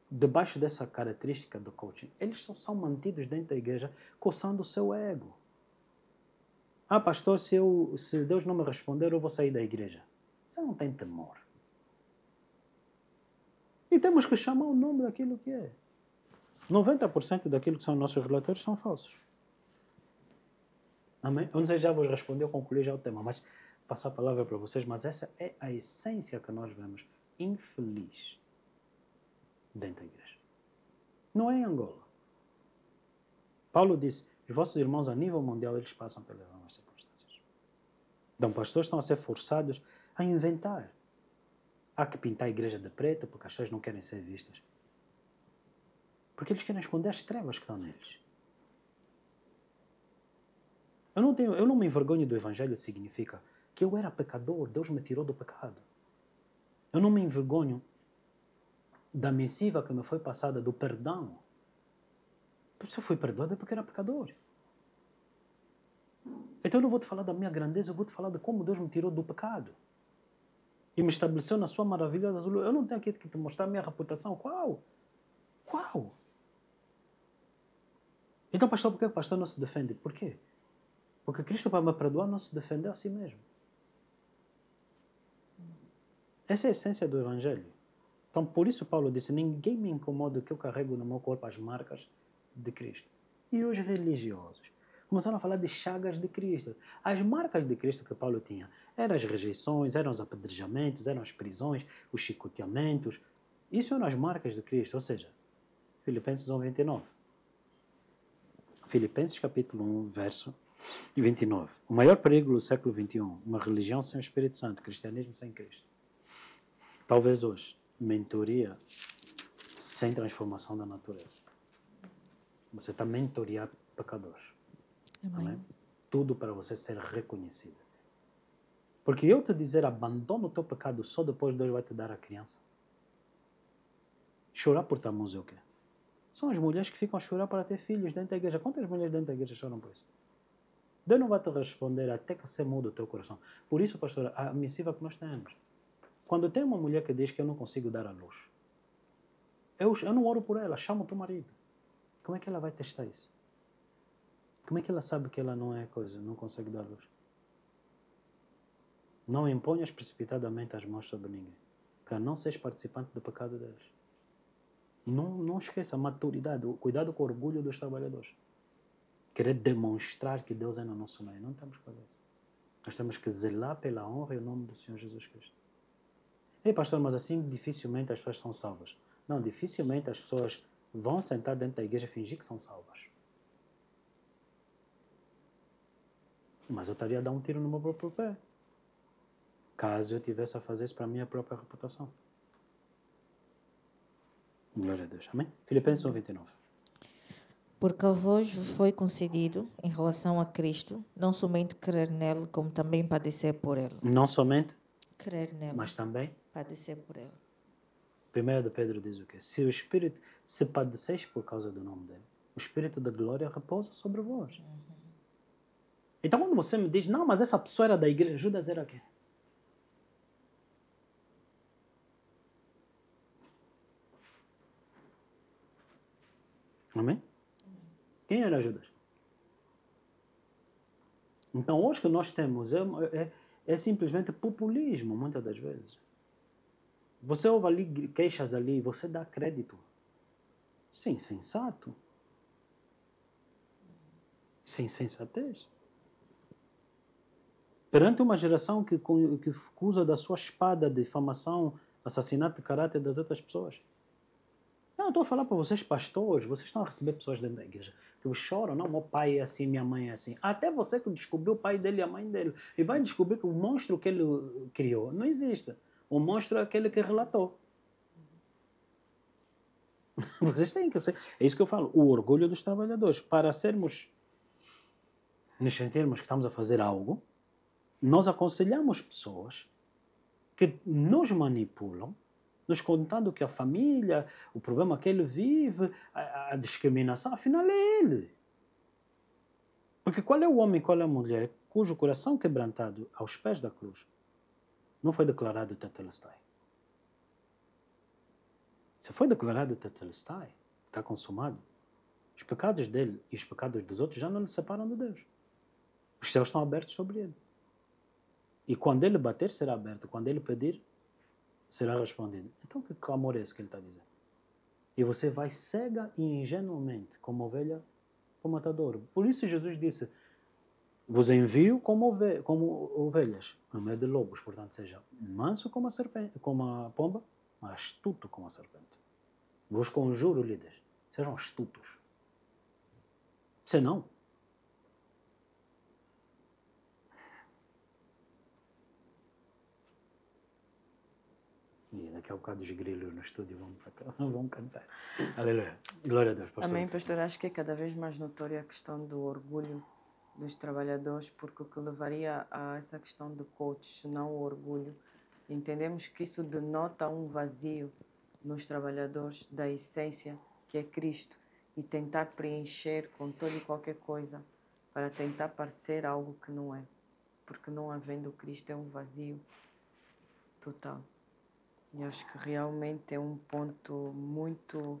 debaixo dessa característica do coaching, eles só são mantidos dentro da igreja coçando o seu ego. Ah, pastor, se Deus não me responder, eu vou sair da igreja. Você não tem temor. E temos que chamar o nome daquilo que é. 90% daquilo que são nossos relatórios são falsos. Amém? Eu não sei se já vos respondi, eu concluí já o tema, mas passar a palavra para vocês, mas essa é a essência que nós vemos infeliz dentro da igreja. Não é em Angola. Paulo disse, os vossos irmãos a nível mundial, eles passam pelas mesmas circunstâncias. Então, pastores estão a ser forçados a inventar. Há que pintar a igreja de preto porque as pessoas não querem ser vistas. Porque eles querem esconder as trevas que estão neles. Eu não me envergonho do Evangelho, significa que eu era pecador, Deus me tirou do pecado. Eu não me envergonho da missiva que me foi passada, do perdão. Se eu fui perdoado é porque era pecador. Então eu não vou te falar da minha grandeza, eu vou te falar de como Deus me tirou do pecado. E me estabeleceu na sua maravilhosa luz. Eu não tenho aqui que te mostrar a minha reputação. Qual? Qual? Então, pastor, por que o pastor não se defende? Por quê? Porque Cristo, para me perdoar, não se defendeu a si mesmo. Essa é a essência do Evangelho. Então, por isso Paulo disse, ninguém me incomoda que eu carrego no meu corpo as marcas de Cristo. E os religiosos começaram a falar de chagas de Cristo. As marcas de Cristo que Paulo tinha eram as rejeições, eram os apedrejamentos, eram as prisões, os chicoteamentos. Isso eram as marcas de Cristo. Ou seja, Filipenses 1:29. Filipenses capítulo 1, verso 29. O maior perigo do século XXI, uma religião sem o Espírito Santo, cristianismo sem Cristo. Talvez hoje, mentoria sem transformação da natureza. Você está a mentorear pecadores. Amém? Tudo para você ser reconhecido. Porque eu te dizer, abandona o teu pecado, só depois Deus vai te dar a criança. Chorar por Tammuz é o quê? São as mulheres que ficam a chorar para ter filhos dentro da igreja. Quantas mulheres dentro da igreja choram por isso? Deus não vai te responder até que você mude o teu coração. Por isso, pastor, a missiva que nós temos. Quando tem uma mulher que diz que eu não consigo dar a luz, eu não oro por ela, chamo o teu marido. Como é que ela vai testar isso? Como é que ela sabe que ela não é coisa, não consegue dar luz? Não imponhas precipitadamente as mãos sobre ninguém, para não seres participante do pecado deles. Não esqueça a maturidade, o cuidado com o orgulho dos trabalhadores. Querer demonstrar que Deus é no nosso meio. Não temos que fazer isso. Nós temos que zelar pela honra e o nome do Senhor Jesus Cristo. Ei, pastor, mas assim dificilmente as pessoas são salvas. Não, dificilmente as pessoas vão sentar dentro da igreja e fingir que são salvas. Mas eu estaria a dar um tiro no meu próprio pé, caso eu tivesse a fazer isso para a minha própria reputação. Glória a Deus. Amém? Filipenses 1:29. Porque a vós foi concedido, em relação a Cristo, não somente crer nele, como também padecer por ele. Não somente Crer nele, mas também, padecer por ele. 1 de Pedro diz o quê? Se padeceis por causa do nome dele, o Espírito da glória repousa sobre vós. Então quando você me diz, não, mas essa pessoa era da igreja, Judas era quem? Amém? Quem era Judas? Então hoje que nós temos é simplesmente populismo, muitas das vezes. Você ouve ali queixas ali, você dá crédito. Isso é insensato. Isso é insensatez. Perante uma geração que usa da sua espada de difamação, assassinato de caráter das outras pessoas. Eu estou a falar para vocês, pastores, vocês estão a receber pessoas dentro da igreja que choram, não, meu pai é assim, minha mãe é assim. Até você que descobriu o pai dele e a mãe dele. E vai descobrir que o monstro que ele criou não existe. O monstro é aquele que relatou. Vocês têm que ser. É isso que eu falo, o orgulho dos trabalhadores. Para nos sentirmos que estamos a fazer algo, nós aconselhamos pessoas que nos manipulam, nos contando que a família, o problema que ele vive, a discriminação, afinal é ele. Porque qual é o homem, qual é a mulher cujo coração quebrantado aos pés da cruz não foi declarado tetelestai? Se foi declarado tetelestai, está consumado, os pecados dele e os pecados dos outros já não lhe separam de Deus. Os céus estão abertos sobre ele. E quando ele bater, será aberto. Quando ele pedir, será respondido. Então que clamor é esse que ele está dizendo? E você vai cega e ingenuamente, como ovelha, para o matadouro. Por isso Jesus disse, vos envio como ovelhas, no meio de lobos. Portanto, seja manso como a serpente, como a pomba, mas astuto como a serpente. Vos conjuro, líderes, sejam astutos. Senão, e Daqui a bocado os grilos no estúdio vão cantar. Aleluia. Glória a Deus, pastor. Amém, pastor. Acho que é cada vez mais notória a questão do orgulho dos trabalhadores, porque o que levaria a essa questão de coach, não o orgulho, entendemos que isso denota um vazio nos trabalhadores da essência que é Cristo e tentar preencher com toda e qualquer coisa para tentar parecer algo que não é, porque não havendo Cristo é um vazio total. E acho que realmente é um ponto muito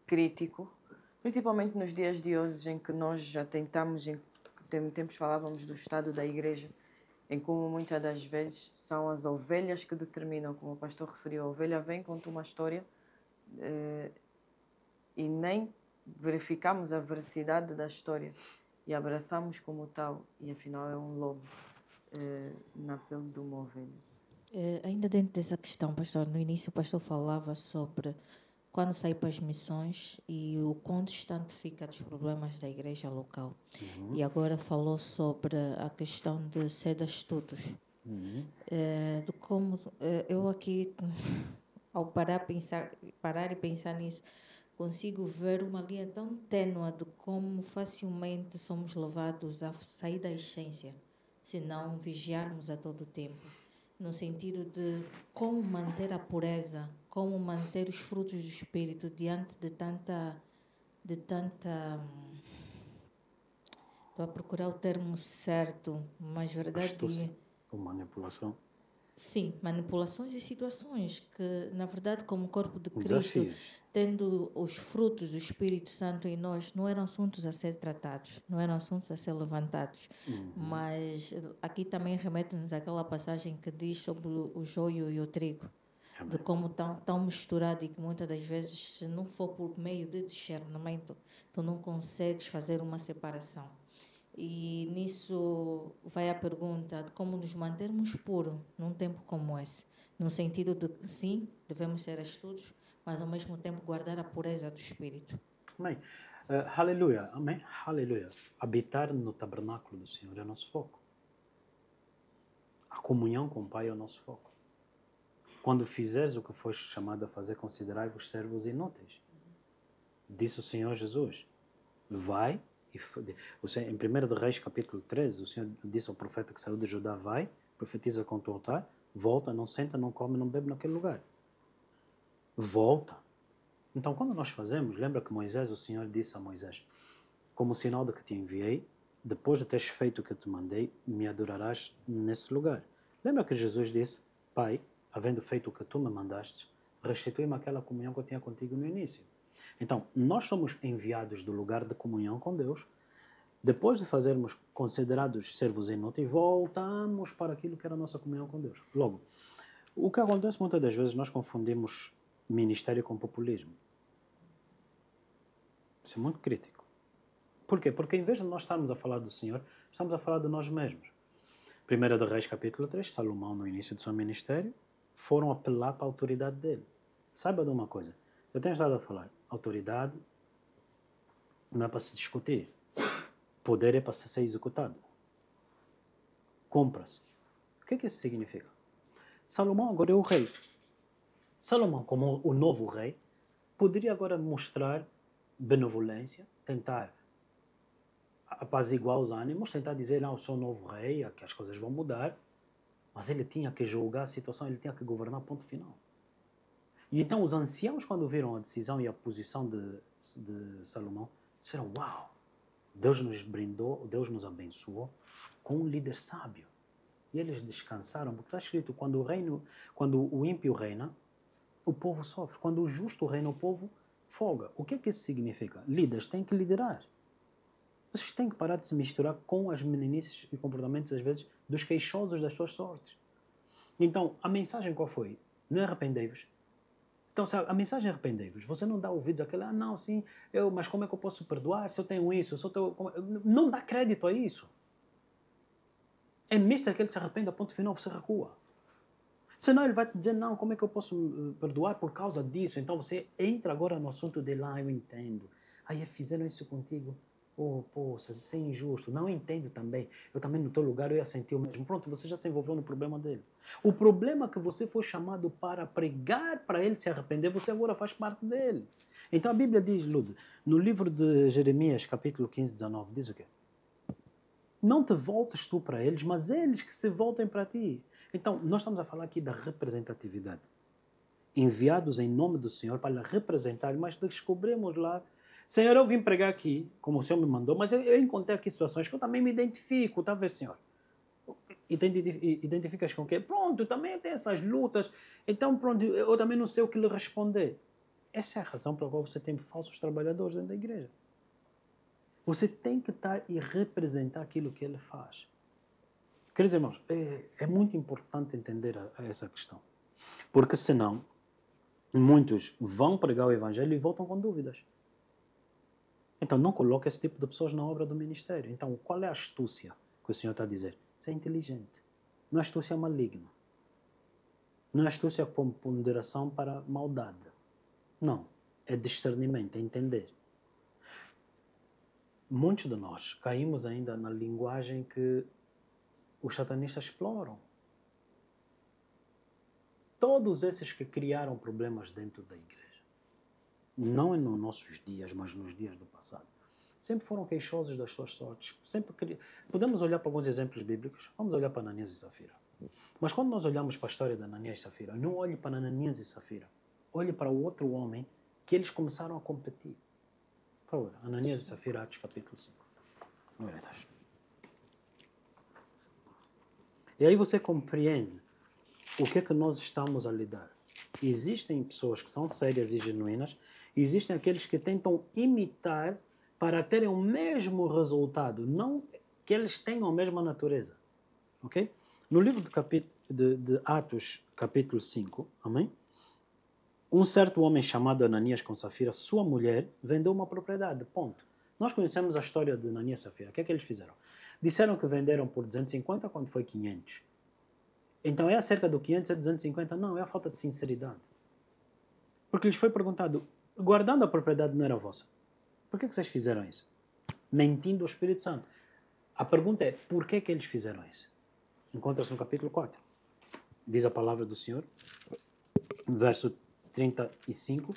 crítico, principalmente nos dias de hoje em que nós já tentamos, em tempos falávamos do estado da igreja, em como muitas das vezes são as ovelhas que determinam, como o pastor referiu, a ovelha vem, conta uma história e nem verificamos a veracidade da história e abraçamos como tal, e afinal é um lobo na pele de uma ovelha. Ainda dentro dessa questão, pastor, no início o pastor falava sobre quando sai para as missões e o quão distante fica dos problemas da igreja local. E agora falou sobre a questão de sede a estudos. De como eu aqui, ao parar e pensar nisso, consigo ver uma linha tão tênue de como facilmente somos levados a sair da essência, se não vigiarmos a todo o tempo. No sentido de como manter a pureza, como manter os frutos do Espírito diante de tanta estou a procurar o termo certo, mas verdade... Astúcia ou manipulação. Sim, manipulações e situações que, na verdade, como corpo de Cristo, Desafios. tendo os frutos do Espírito Santo em nós, não eram assuntos a ser tratados, não eram assuntos a ser levantados. Mas aqui também remete-nos àquela passagem que diz sobre o joio e o trigo, de como tão misturado e que muitas das vezes, se não for por meio de discernimento, tu não consegues fazer uma separação. E nisso vai a pergunta de como nos mantermos puros num tempo como esse. No sentido de, sim, devemos ser astutos, mas ao mesmo tempo guardar a pureza do Espírito. Amém. Aleluia. Amém. Aleluia. Habitar no tabernáculo do Senhor é o nosso foco. A comunhão com o Pai é o nosso foco. Quando fizeres o que foste chamado a fazer, considerai-vos servos inúteis. Disse o Senhor Jesus. Vai. Em 1 de Reis, capítulo 13, o Senhor disse ao profeta que saiu de Judá: vai, profetiza contra o altar, volta, não senta, não come, não bebe naquele lugar. Volta. Então, quando nós fazemos, lembra que Moisés, o Senhor disse a Moisés: como sinal de que te enviei, depois de teres feito o que eu te mandei, me adorarás nesse lugar. Lembra que Jesus disse: Pai, havendo feito o que tu me mandaste, restitui-me aquela comunhão que eu tinha contigo no início. Então, nós somos enviados do lugar de comunhão com Deus. Depois de fazermos considerados servos inúteis, voltamos para aquilo que era a nossa comunhão com Deus. Logo, o que acontece muitas das vezes, nós confundimos ministério com populismo. Isso é muito crítico. Por quê? Porque em vez de nós estarmos a falar do Senhor, estamos a falar de nós mesmos. 1 de Reis, capítulo 3, Salomão, no início do seu ministério, foram apelar para a autoridade dele. Saiba de uma coisa, eu tenho estado a falar, autoridade não é para se discutir. Poder é para ser executado. Compra-se. O que isso significa? Salomão agora é o rei. Salomão, como o novo rei, poderia agora mostrar benevolência, tentar apaziguar os ânimos, tentar dizer: não, eu sou o novo rei, que as coisas vão mudar. Mas ele tinha que julgar a situação, ele tinha que governar, ponto final. E então os anciãos, quando viram a decisão e a posição de Salomão, disseram: uau, Deus nos brindou, Deus nos abençoou com um líder sábio. E eles descansaram, porque está escrito: quando o ímpio reina, o povo sofre. Quando o justo reina, o povo folga. O que é que isso significa? Líderes têm que liderar. Vocês têm que parar de se misturar com as meninices e comportamentos, às vezes, dos queixosos das suas sortes. Então, a mensagem qual foi? Não é arrependei-vos. Então, se a mensagem é arrependei-vos, você não dá ouvidos àquela: não, sim, mas como é que eu posso perdoar se eu tenho isso? Não dá crédito a isso. É mister que ele se arrependa, ponto final, você recua. Senão ele vai te dizer: não, como é que eu posso perdoar por causa disso? Então você entra agora no assunto de: lá, eu entendo. Aí fizeram isso contigo. Oh, poxa, isso é injusto. Não entendo também. Eu também no teu lugar eu ia sentir o mesmo. Pronto, você já se envolveu no problema dele. O problema que você foi chamado para pregar para ele se arrepender, você agora faz parte dele. Então a Bíblia diz, Lud, no livro de Jeremias, capítulo 15, 19, diz o quê? Não te voltes tu para eles, mas eles que se voltem para ti. Então, nós estamos a falar aqui da representatividade. Enviados em nome do Senhor para representar, mas descobrimos lá, Senhor, eu vim pregar aqui, como o Senhor me mandou, mas eu encontrei aqui situações que eu também me identifico, tá vendo, Senhor? Identificas com o quê? Pronto, eu também tenho essas lutas, então pronto, eu também não sei o que lhe responder. Essa é a razão pela qual você tem falsos trabalhadores dentro da igreja. Você tem que estar e representar aquilo que ele faz. Queridos irmãos, é muito importante entender essa questão. Porque senão, muitos vão pregar o evangelho e voltam com dúvidas. Então não coloque esse tipo de pessoas na obra do ministério. Então qual é a astúcia que o Senhor está a dizer? Isso é inteligente. Não é astúcia maligna. Não é astúcia com ponderação para maldade. Não. É discernimento, é entender. Muitos de nós caímos ainda na linguagem que os satanistas exploram. Todos esses que criaram problemas dentro da igreja, não nos nossos dias, mas nos dias do passado, sempre foram queixosos das suas sortes. Podemos olhar para alguns exemplos bíblicos. Vamos olhar para Ananias e Safira. Mas quando nós olhamos para a história de Ananias e Safira, não olhe para Ananias e Safira. Olhe para o outro homem que eles começaram a competir. Por favor, Ananias e Safira, Atos capítulo 5. E aí você compreende o que é que nós estamos a lidar. Existem pessoas que são sérias e genuínas, e existem aqueles que tentam imitar para terem o mesmo resultado, não que eles tenham a mesma natureza. Ok? No livro de Atos, capítulo 5, amém? Um certo homem chamado Ananias com Safira, sua mulher, vendeu uma propriedade, ponto. Nós conhecemos a história de Ananias e Safira. O que é que eles fizeram? Disseram que venderam por 250 quando foi 500. Então é acerca do 500 e 250? Não, é a falta de sinceridade. Porque lhes foi perguntado, guardando a propriedade não era vossa. Por que vocês fizeram isso? Mentindo ao Espírito Santo. A pergunta é, por que eles fizeram isso? Encontra-se no capítulo 4. Diz a palavra do Senhor, verso 35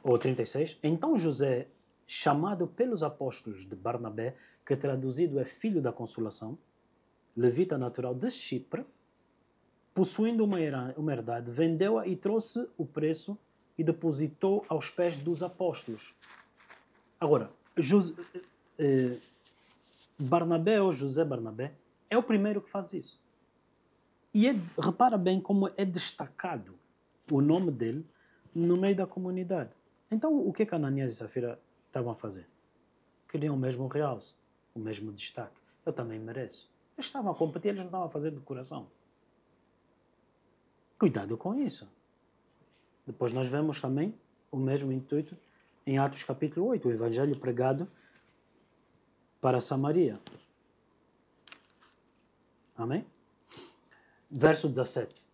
ou 36. Então José, chamado pelos apóstolos de Barnabé, que traduzido é filho da consolação, levita natural de Chipre, possuindo uma herdade, vendeu-a e trouxe o preço e depositou aos pés dos apóstolos. Agora, Barnabé ou José Barnabé é o primeiro que faz isso. E repara bem como é destacado o nome dele no meio da comunidade. Então, o que Ananias e Safira estavam a fazer? Queriam o mesmo realce, o mesmo destaque. Eu também mereço. Eles estavam a competir, eles não estavam a fazer de coração. Cuidado com isso. Depois nós vemos também o mesmo intuito em Atos capítulo 8, o evangelho pregado para Samaria. Amém? Verso 17.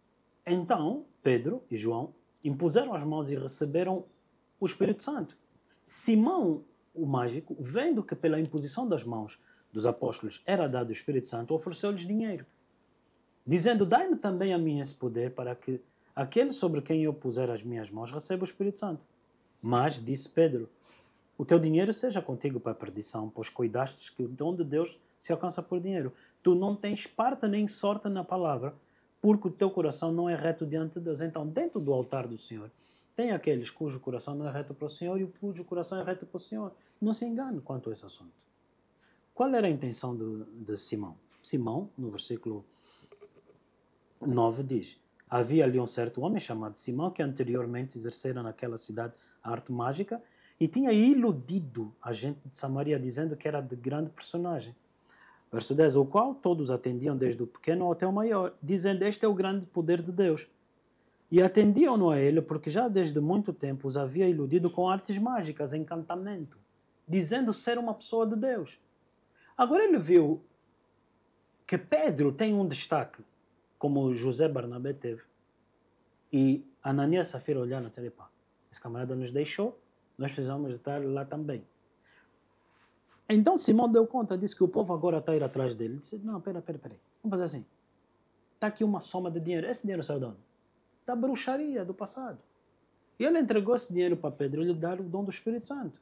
Então, Pedro e João impuseram as mãos e receberam o Espírito Santo. Simão, o mágico, vendo que pela imposição das mãos dos apóstolos era dado o Espírito Santo, ofereceu-lhes dinheiro, dizendo, dai-me também a mim esse poder para que aquele sobre quem eu puser as minhas mãos receba o Espírito Santo. Mas, disse Pedro, o teu dinheiro seja contigo para a perdição, pois cuidastes que o dom de Deus se alcança por dinheiro. Tu não tens parte nem sorte na palavra, porque o teu coração não é reto diante de Deus. Então, dentro do altar do Senhor, tem aqueles cujo coração não é reto para o Senhor e o cujo coração é reto para o Senhor. Não se engane quanto a esse assunto. Qual era a intenção de Simão? Simão, no versículo 9, diz, havia ali um certo homem chamado Simão que anteriormente exercera naquela cidade a arte mágica e tinha iludido a gente de Samaria, dizendo que era de grande personagem. Verso 10, o qual todos atendiam desde o pequeno até o maior, dizendo, este é o grande poder de Deus. E atendiam-no a ele, porque já desde muito tempo os havia iludido com artes mágicas, encantamento, dizendo ser uma pessoa de Deus. Agora ele viu que Pedro tem um destaque, como José Barnabé teve. E Ananias e Safira olharam e disseram, esse camarada nos deixou, nós precisamos estar lá também. Então Simão deu conta, disse que o povo agora está a ir atrás dele. Ele disse, não, pera. Vamos fazer assim. Está aqui uma soma de dinheiro. Esse dinheiro saiu de onde? Da bruxaria do passado. E ele entregou esse dinheiro para Pedro e lhe deu o dom do Espírito Santo.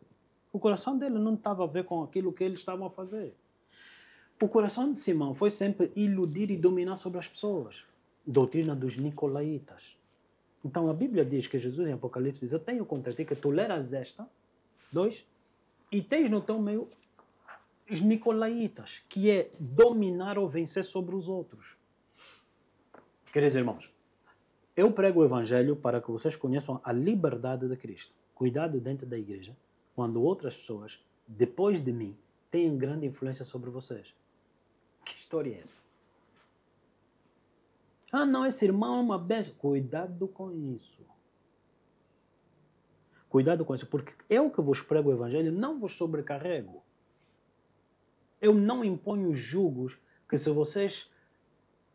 O coração dele não estava a ver com aquilo que eles estavam a fazer. O coração de Simão foi sempre iludir e dominar sobre as pessoas. Doutrina dos nicolaítas. Então a Bíblia diz que Jesus em Apocalipse diz, eu tenho contra ti que toleras esta, 2, e tens no teu meio os nicolaítas, que é dominar ou vencer sobre os outros. Queridos irmãos, eu prego o Evangelho para que vocês conheçam a liberdade de Cristo. Cuidado dentro da igreja, quando outras pessoas, depois de mim, têm grande influência sobre vocês. Que história é essa? Ah, não, esse irmão é uma besta. Cuidado com isso. Cuidado com isso, porque eu que vos prego o Evangelho não vos sobrecarrego. Eu não imponho julgos que se vocês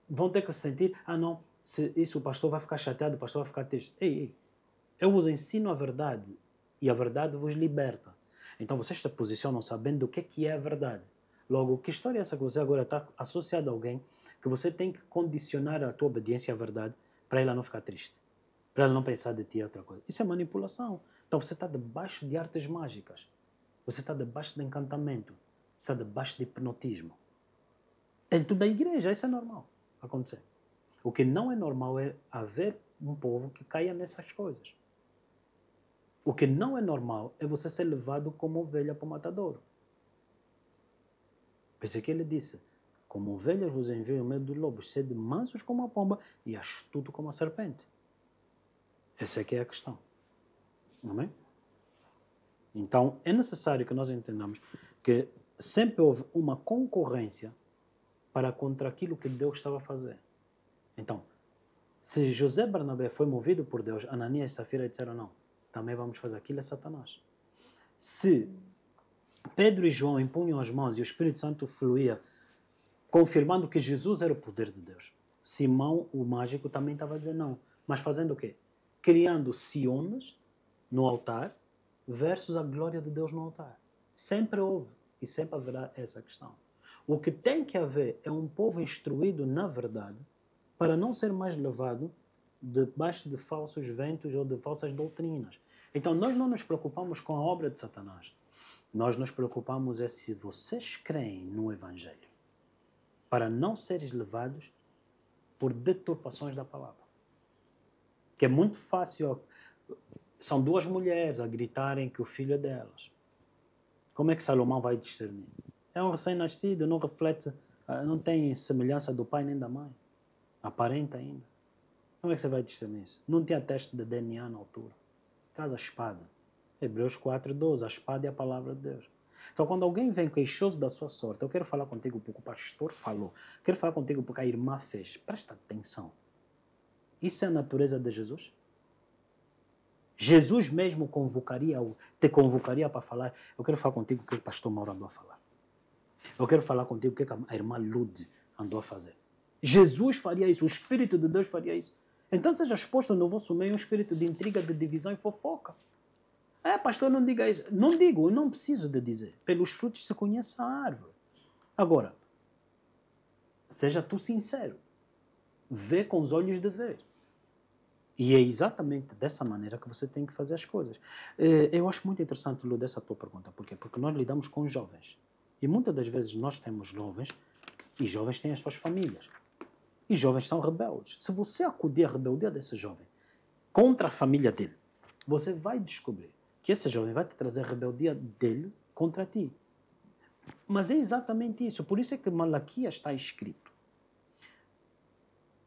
vão ter que se sentir, ah não, se isso o pastor vai ficar chateado, o pastor vai ficar triste. Ei, eu vos ensino a verdade e a verdade vos liberta. Então vocês se posicionam sabendo o que é a verdade. Logo, que história é essa que você agora está associado a alguém que você tem que condicionar a tua obediência à verdade para ela não ficar triste, para ela não pensar de ti outra coisa? Isso é manipulação. Então você está debaixo de artes mágicas, você está debaixo de encantamento, você está debaixo de hipnotismo. Dentro da igreja, isso é normal acontecer. O que não é normal é haver um povo que caia nessas coisas. O que não é normal é você ser levado como ovelha para o matadouro. Pensei que ele disse, como ovelhas vos envio em meio dos lobos, sede mansos como a pomba e astuto como a serpente. Essa aqui é a questão. Amém? Então, é necessário que nós entendamos que sempre houve uma concorrência para contra aquilo que Deus estava a fazer. Então, se José Barnabé foi movido por Deus, Ananias e Safira disseram não, também vamos fazer aquilo, é Satanás. Se Pedro e João impunham as mãos e o Espírito Santo fluía, confirmando que Jesus era o poder de Deus, Simão, o mágico, também estava a dizer não. Mas fazendo o quê? Criando siones no altar versus a glória de Deus no altar. Sempre houve e sempre haverá essa questão. O que tem que haver é um povo instruído na verdade para não ser mais levado debaixo de falsos ventos ou de falsas doutrinas. Então, nós não nos preocupamos com a obra de Satanás. Nós nos preocupamos é se vocês creem no Evangelho para não seres levados por deturpações da palavra. Que é muito fácil. São duas mulheres a gritarem que o filho é delas. Como é que Salomão vai discernir? É um recém-nascido, não reflete, não tem semelhança do pai nem da mãe. Aparenta ainda. Como é que você vai discernir isso? Não tinha teste de DNA na altura. Traz a espada. Hebreus 4:12. A espada é a palavra de Deus. Então, quando alguém vem queixoso da sua sorte, eu quero falar contigo porque o pastor falou. Quero falar contigo porque a irmã fez. Presta atenção. Isso é a natureza de Jesus? Jesus mesmo te convocaria para falar. Eu quero falar contigo o que o pastor Mauro andou a falar. Eu quero falar contigo o que a irmã Lude andou a fazer. Jesus faria isso, o Espírito de Deus faria isso. Então seja exposto no vosso meio um espírito de intriga, de divisão e fofoca. Pastor, não diga isso. Não digo, eu não preciso de dizer. Pelos frutos se conhece a árvore. Agora, seja tu sincero. Vê com os olhos de ver. E é exatamente dessa maneira que você tem que fazer as coisas. Eu acho muito interessante, Lu, essa tua pergunta. Por quê? Porque nós lidamos com jovens. E muitas das vezes nós temos jovens, e jovens têm as suas famílias. E jovens são rebeldes. Se você acudir à rebeldia desse jovem contra a família dele, você vai descobrir que esse jovem vai te trazer a rebeldia dele contra ti. Mas é exatamente isso. Por isso é que Malaquias está escrito.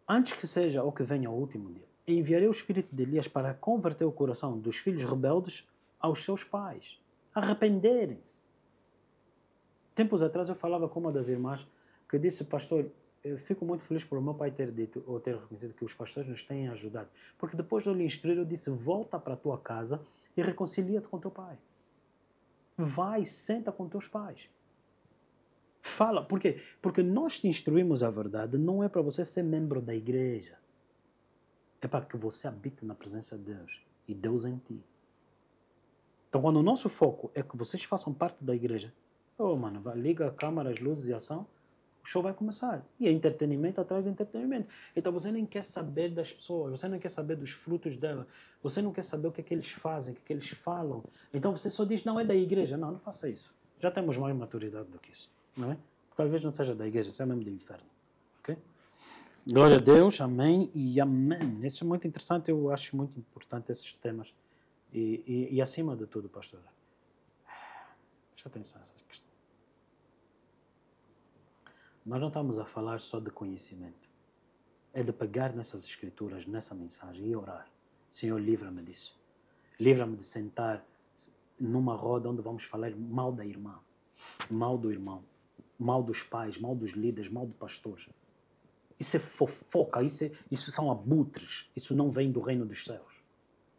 Antes que seja ou que venha o último dia, enviarei o espírito de Elias para converter o coração dos filhos rebeldes aos seus pais. Arrependerem-se. Tempos atrás eu falava com uma das irmãs que disse, pastor, eu fico muito feliz por o meu pai ter dito, ou ter reconhecido que os pastores nos têm ajudado. Porque depois de eu lhe instruir, eu disse, volta para a tua casa e reconcilia-te com teu pai. Vai, senta com teus pais. Fala. Por quê? Porque nós te instruímos a verdade, não é para você ser membro da igreja. É para que você habite na presença de Deus e Deus em ti. Então, quando o nosso foco é que vocês façam parte da igreja, Oh, mano, liga a câmera, as luzes e ação, o show vai começar. E é entretenimento atrás de entretenimento. Então você nem quer saber das pessoas, você não quer saber dos frutos dela, você não quer saber o que é que eles fazem, o que é que eles falam. Então você só diz, não é da igreja. Não, não faça isso. Já temos mais maturidade do que isso, não é? Talvez não seja da igreja, seja mesmo do inferno. Ok? Glória a Deus, amém e amém. Isso é muito interessante, eu acho muito importante esses temas. E acima de tudo, pastora, preste atenção a essas questões. Nós não estamos a falar só de conhecimento. É de pegar nessas escrituras, nessa mensagem e orar. Senhor, livra-me disso. Livra-me de sentar numa roda onde vamos falar mal da irmã, mal do irmão, mal dos pais, mal dos líderes, mal do pastor. Isso é fofoca, isso são abutres. Isso não vem do reino dos céus.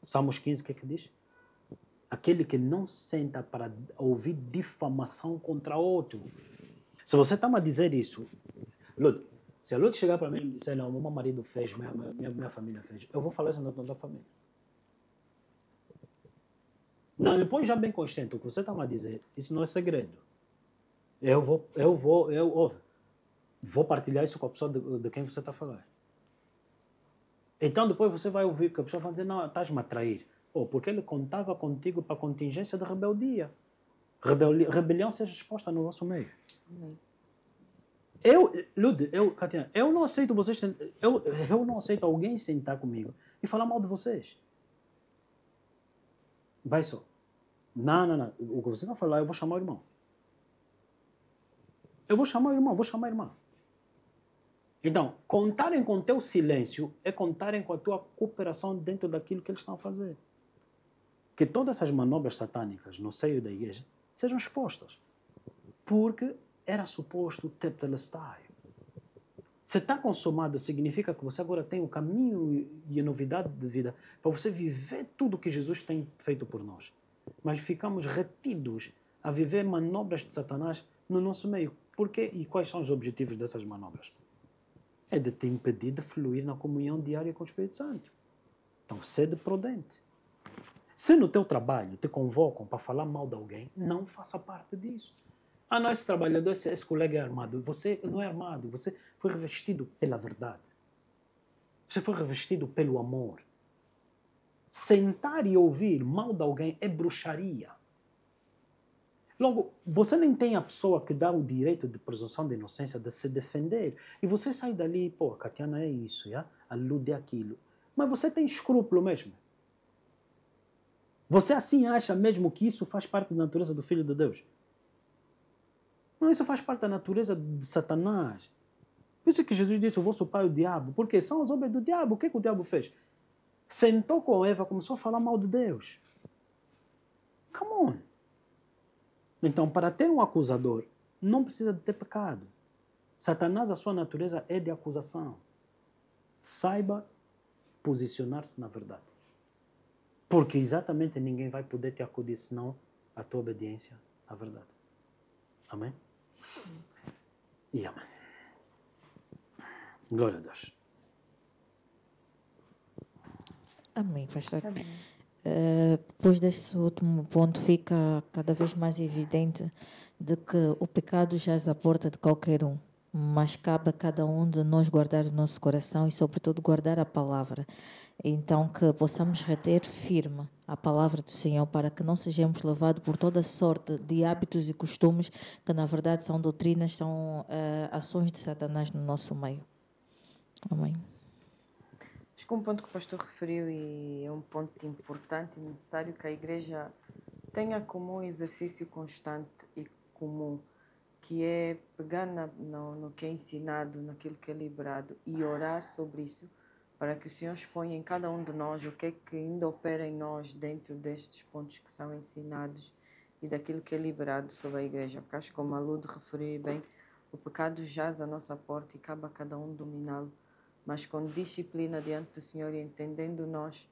Salmos 15, o que é que diz? Aquele que não senta para ouvir difamação contra outro. Se você está a dizer isso, Lud, se a Lud chegar para mim e dizer, não, meu marido fez, minha família fez, eu vou falar isso na tua família. Não, depois já bem consciente, o que você está a dizer, isso não é segredo. Eu vou partilhar isso com a pessoa de quem você está a falar. Então depois você vai ouvir que a pessoa vai dizer, não, estás-me a trair. Ou porque ele contava contigo para a contingência de rebeldia. Rebelião seja exposta no nosso meio. Katina, eu não aceito vocês, eu não aceito alguém sentar comigo e falar mal de vocês. Vai só. Não. O que você vai falar, eu vou chamar o irmão. Eu vou chamar o irmão, vou chamar a irmã. Então, contarem com o teu silêncio é contarem com a tua cooperação dentro daquilo que eles estão a fazer. Que todas essas manobras satânicas no seio da igreja sejam expostas. Porque era suposto tetelestai. Se está consumado, significa que você agora tem um caminho e a novidade de vida para você viver tudo que Jesus tem feito por nós. Mas ficamos retidos a viver manobras de Satanás no nosso meio. Por quê? E quais são os objetivos dessas manobras? É de te impedir de fluir na comunhão diária com o Espírito Santo. Então, sede prudente. Se no teu trabalho te convocam para falar mal de alguém, não faça parte disso. Ah, não, esse trabalhador, esse colega é armado. Você não é armado, você foi revestido pela verdade. Você foi revestido pelo amor. Sentar e ouvir mal de alguém é bruxaria. Logo, você nem tem a pessoa que dá o direito de presunção de inocência de se defender. E você sai dali, pô, a Katiana é isso, já? A Lud é aquilo. Mas você tem escrúpulo mesmo. Você assim acha mesmo que isso faz parte da natureza do Filho de Deus? Não, isso faz parte da natureza de Satanás. Por isso que Jesus disse, o vosso pai é o diabo. Porque são as obras do diabo. O que o diabo fez? Sentou com Eva, começou a falar mal de Deus. Come on. Então, para ter um acusador, não precisa de ter pecado. Satanás, a sua natureza é de acusação. Saiba posicionar-se na verdade. Porque exatamente ninguém vai poder te acudir senão a tua obediência à verdade. Amém? E amém. Glória a Deus. Amém, pastor. Amém. Depois desse último ponto, fica cada vez mais evidente de que o pecado jaz à porta de qualquer um, mas cabe a cada um de nós guardar o nosso coração e, sobretudo, guardar a palavra. Então, que possamos reter firme a palavra do Senhor para que não sejamos levados por toda sorte de hábitos e costumes que, na verdade, são doutrinas, são ações de Satanás no nosso meio. Amém. Acho que um ponto que o pastor referiu e é um ponto importante e necessário que a igreja tenha como um exercício constante e comum, que é pegar no que é ensinado, naquilo que é liberado e orar sobre isso, para que o Senhor exponha em cada um de nós o que é que ainda opera em nós dentro destes pontos que são ensinados e daquilo que é liberado sobre a igreja. Porque acho que, como a Lud referiu bem, o pecado jaz à nossa porta e cabe a cada um dominá-lo, mas com disciplina diante do Senhor e entendendo nós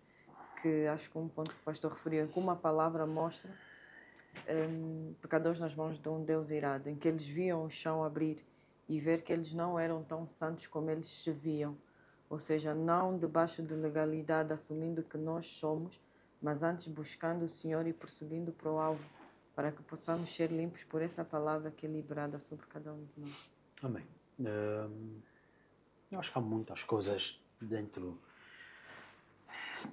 que, acho que um ponto que o pastor referiu, como a palavra mostra, pecadores nas mãos de um Deus irado, em que eles viam o chão abrir e ver que eles não eram tão santos como eles se viam, ou seja, não debaixo de legalidade, assumindo que nós somos, mas antes buscando o Senhor e prosseguindo para o alvo, para que possamos ser limpos por essa palavra que é liberada sobre cada um de nós. Amém. Eu acho que há muitas coisas dentro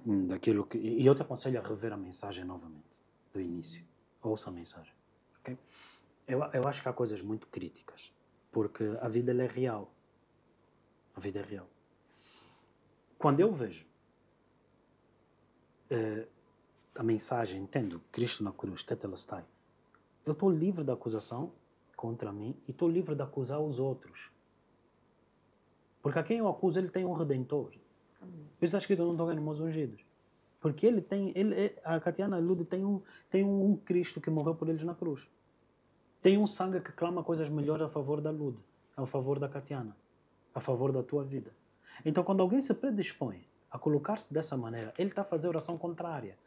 daquilo que... E eu te aconselho a rever a mensagem novamente, do início. Ouça a mensagem. Okay? Eu acho que há coisas muito críticas, porque a vida ela é real. A vida é real. Quando eu vejo a mensagem, entendo, Cristo na cruz, tetelestai, eu estou livre da acusação contra mim e estou livre de acusar os outros. Porque a quem eu acuso, ele tem um redentor. Por isso está escrito, não toquem nos meus ungidos. Porque a Catiana Lude tem um Cristo que morreu por eles na cruz. Tem um sangue que clama coisas melhores a favor da Lude, a favor da Catiana, a favor da tua vida. Então, quando alguém se predispõe a colocar-se dessa maneira, ele está a fazer oração contrária.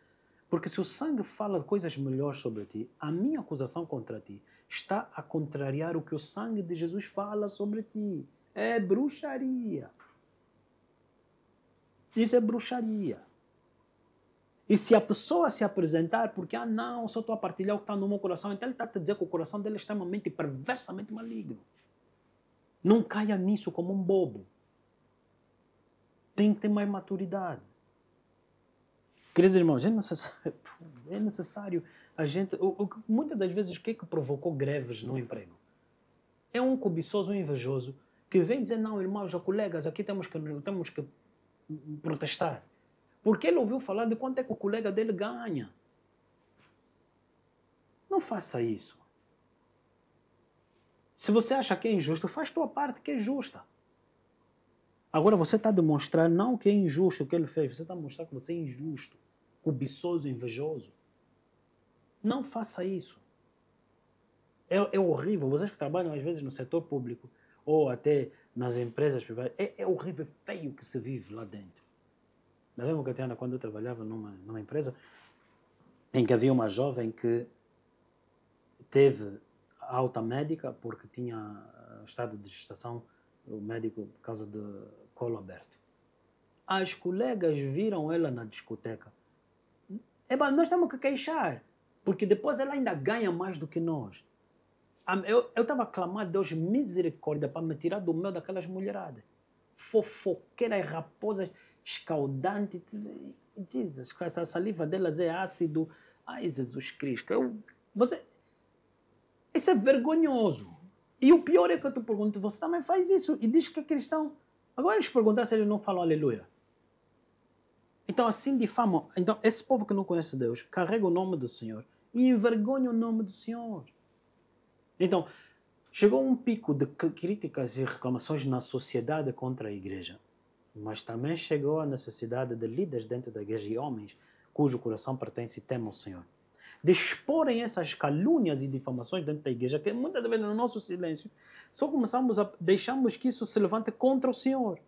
Porque se o sangue fala coisas melhores sobre ti, a minha acusação contra ti está a contrariar o que o sangue de Jesus fala sobre ti. É bruxaria. Isso é bruxaria. E se a pessoa se apresentar porque, não, só estou a partilhar o que está no meu coração, então ele está a te dizer que o coração dele é extremamente perversamente maligno. Não caia nisso como um bobo. Tem que ter mais maturidade. Queridos irmãos, é necessário a gente... Muitas das vezes, o que provocou greves no emprego? É um cobiçoso, um invejoso, que vem dizer, não, irmãos, colegas, aqui temos que protestar. Porque ele ouviu falar de quanto é que o colega dele ganha. Não faça isso. Se você acha que é injusto, faz tua parte que é justa. Agora você está a demonstrar não que é injusto o que ele fez, você está a mostrar que você é injusto, cobiçoso, invejoso. Não faça isso. É horrível. Vocês que trabalham às vezes no setor público ou até nas empresas privadas, é horrível, feio que se vive lá dentro. Eu lembro, Catiana, quando eu trabalhava numa empresa em que havia uma jovem que teve alta médica porque tinha estado de gestação, o médico por causa de colo aberto. As colegas viram ela na discoteca. Nós temos que queixar, porque depois ela ainda ganha mais do que nós. Eu estava a clamar a Deus misericórdia para me tirar do meio daquelas mulheradas. Fofoqueiras, raposas, escaldantes. Jesus Christ, a saliva delas é ácido. Ai, Jesus Cristo. Isso é vergonhoso. E o pior é que eu te pergunto, você também faz isso e diz que é cristão. Agora eles perguntam se eles não falam aleluia. Então assim difamam. Então esse povo que não conhece Deus carrega o nome do Senhor e envergonha o nome do Senhor. Então, chegou um pico de críticas e reclamações na sociedade contra a igreja. Mas também chegou a necessidade de líderes dentro da igreja e homens cujo coração pertence e temem o Senhor, de exporem essas calúnias e difamações dentro da igreja, que muitas vezes no nosso silêncio só deixamos que isso se levante contra o Senhor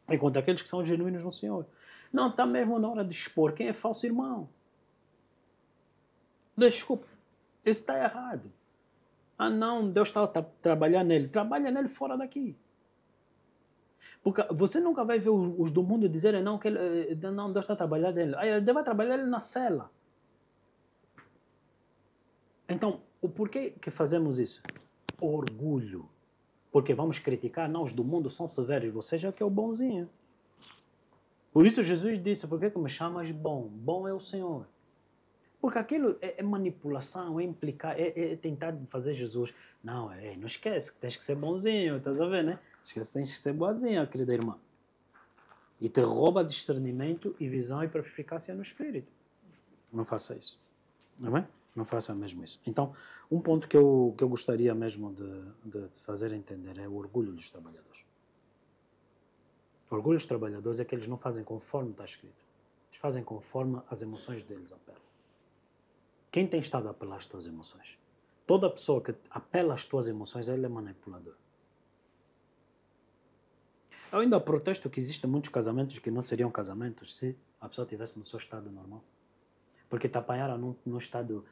e contra aqueles que são genuínos no Senhor. Não, está mesmo na hora de expor quem é falso irmão. Desculpa, isso está errado. Não, Deus está a trabalhar nele. Trabalha nele fora daqui. Porque você nunca vai ver os do mundo dizerem não, não, Deus está a trabalhar nele. Deus vai trabalhar ele na cela. Então, o porquê que fazemos isso? Orgulho. Porque vamos criticar, não, os do mundo são severos, você já que é o bonzinho. Por isso Jesus disse, por que me chamas bom? Bom é o Senhor. Porque aquilo é manipulação, é implicar, é tentar fazer Jesus. Não esquece que tens que ser bonzinho, estás a ver, né? Esquece que tens que ser boazinha, querida irmã. E te rouba discernimento e visão e perspicácia no espírito. Não faça isso. Não é? Não faça mesmo isso. Então, um ponto que eu gostaria mesmo de te fazer entender é o orgulho dos trabalhadores. O orgulho dos trabalhadores é que eles não fazem conforme está escrito. Eles fazem conforme as emoções deles apelam. Quem tem estado a apelar às tuas emoções? Toda pessoa que apela às tuas emoções, ele é manipulador. Eu ainda protesto que existem muitos casamentos que não seriam casamentos se a pessoa estivesse no seu estado normal. Porque te apanharam num estado...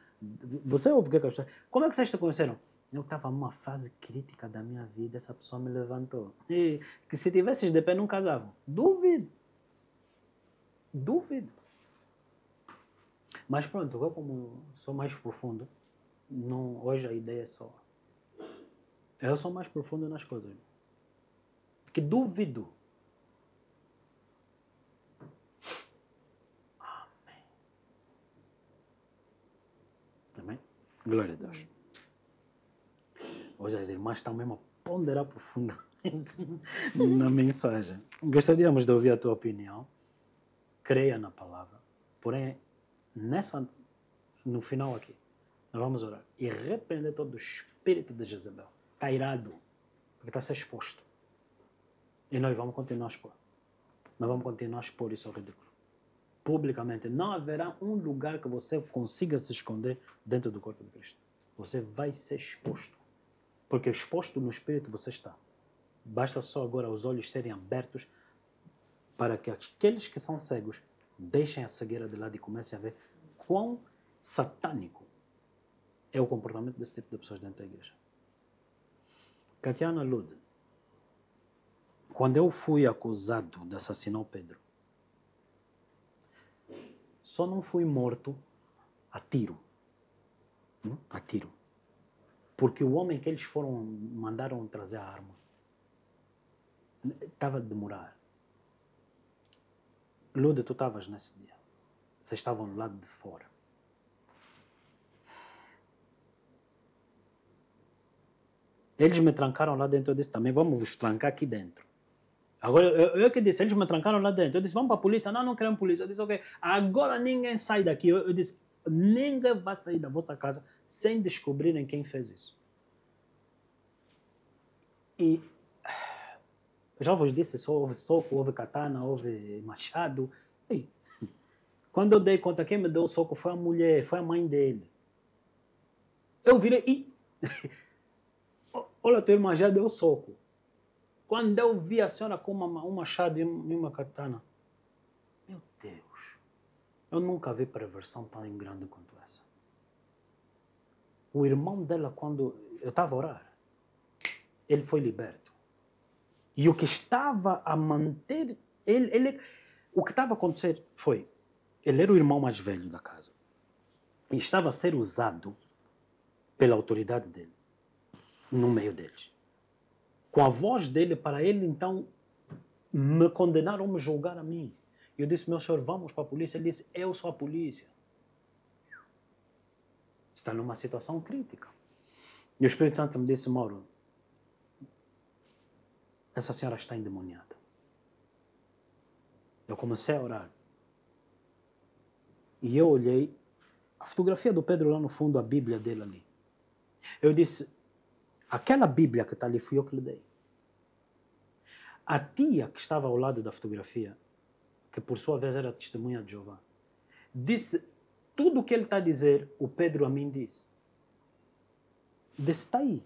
Você ouve o que é que a pessoa... Como é que vocês se conheceram? Eu estava numa fase crítica da minha vida, essa pessoa me levantou. E que se tivesses de pé, não casavam. Duvido. Mas pronto, eu como sou mais profundo, não, hoje a ideia é só. Eu sou mais profundo nas coisas. Que duvido. Amém. Amém? Glória a Deus. Hoje as irmãs estão mesmo a ponderar profundamente na mensagem. Gostaríamos de ouvir a tua opinião. Creia na palavra. Porém, no final aqui, nós vamos orar e repreender todo o espírito de Jezebel. Está irado, porque está a ser exposto. E nós vamos continuar a expor. Nós vamos continuar a expor isso ao ridículo. Publicamente. Não haverá um lugar que você consiga se esconder dentro do corpo de Cristo. Você vai ser exposto. Porque exposto no espírito você está. Basta só agora os olhos serem abertos para que aqueles que são cegos deixem a cegueira de lado e comecem a ver quão satânico é o comportamento desse tipo de pessoas dentro da igreja. Catiana Lude, quando eu fui acusado de assassinar o Pedro, só não fui morto a tiro. A tiro. Porque o homem que eles mandaram trazer a arma estava a demorar. Lude, tu estavas nesse dia. Vocês estavam do lado de fora. Eles me trancaram lá dentro. Eu disse também, vamos vos trancar aqui dentro. Agora, eu que disse, eles me trancaram lá dentro. Eu disse, vamos para a polícia. Não, não queremos polícia. Eu disse, ok, agora ninguém sai daqui. Eu disse, ninguém vai sair da vossa casa sem descobrirem quem fez isso. E já vos disse, só houve soco, houve katana, houve machado. E, quando eu dei conta, quem me deu o soco foi a mulher, foi a mãe dele. Eu virei e... Olha, tua irmã já deu soco. Quando eu vi a senhora com um machado e uma katana, meu Deus, eu nunca vi perversão tão grande quanto essa. O irmão dela, quando eu estava a orar, ele foi liberto. E o que estava a manter, o que estava a acontecer foi, ele era o irmão mais velho da casa. E estava a ser usado pela autoridade dele, no meio deles. Com a voz dele, para ele, então, me condenar ou me julgar a mim. Eu disse, meu senhor, vamos para a polícia. Ele disse, eu sou a polícia. Está numa situação crítica. E o Espírito Santo me disse, Mauro, essa senhora está endemoniada. Eu comecei a orar. E eu olhei a fotografia do Pedro lá no fundo, a Bíblia dele ali. Eu disse, aquela Bíblia que está ali fui eu que lhe dei. A tia que estava ao lado da fotografia, que por sua vez era testemunha de Jeová, disse, tudo o que ele está a dizer, o Pedro a mim disse. Disse, está aí.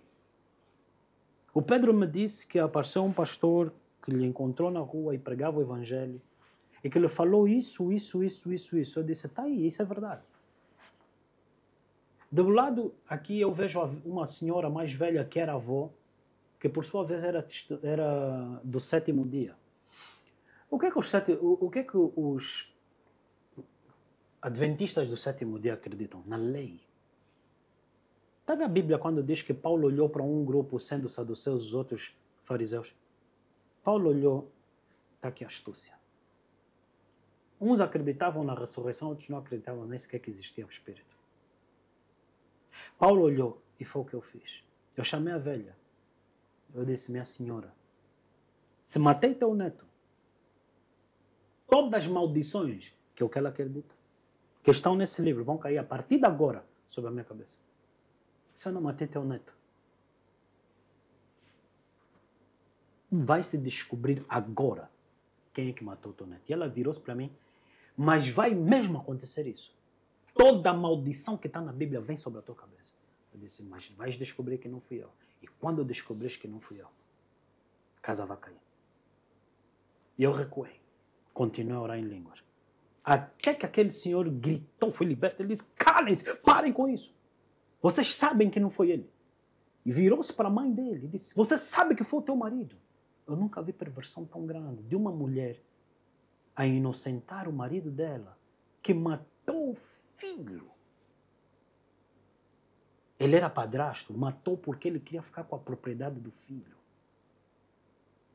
O Pedro me disse que apareceu um pastor que lhe encontrou na rua e pregava o evangelho e que lhe falou isso. Eu disse, está aí, isso é verdade. Do lado aqui eu vejo uma senhora mais velha que era avó, que por sua vez era do sétimo dia. O que é que os adventistas do sétimo dia acreditam? Na lei. Sabe a Bíblia quando diz que Paulo olhou para um grupo sendo saduceus e os outros fariseus? Paulo olhou, está aqui a astúcia. Uns acreditavam na ressurreição, outros não acreditavam nem sequer que existia o Espírito. Paulo olhou e foi o que eu fiz. Eu chamei a velha. Eu disse, minha senhora, se matei teu neto, todas as maldições que é o que ela acredita, que estão nesse livro, vão cair a partir de agora sobre a minha cabeça. Se eu não matei teu neto, vai se descobrir agora quem é que matou teu neto. E ela virou-se para mim, mas vai mesmo acontecer isso. Toda a maldição que está na Bíblia vem sobre a tua cabeça. Eu disse, mas vais descobrir que não fui eu. E quando descobrires que não fui eu, a casa vai cair. E eu recuei. Continuei a orar em línguas. Até que aquele senhor gritou, foi liberto. Ele disse, calem-se, parem com isso. Vocês sabem que não foi ele. E virou-se para a mãe dele e disse, você sabe que foi o teu marido. Eu nunca vi perversão tão grande de uma mulher a inocentar o marido dela, que matou o filho. Ele era padrasto, matou porque ele queria ficar com a propriedade do filho.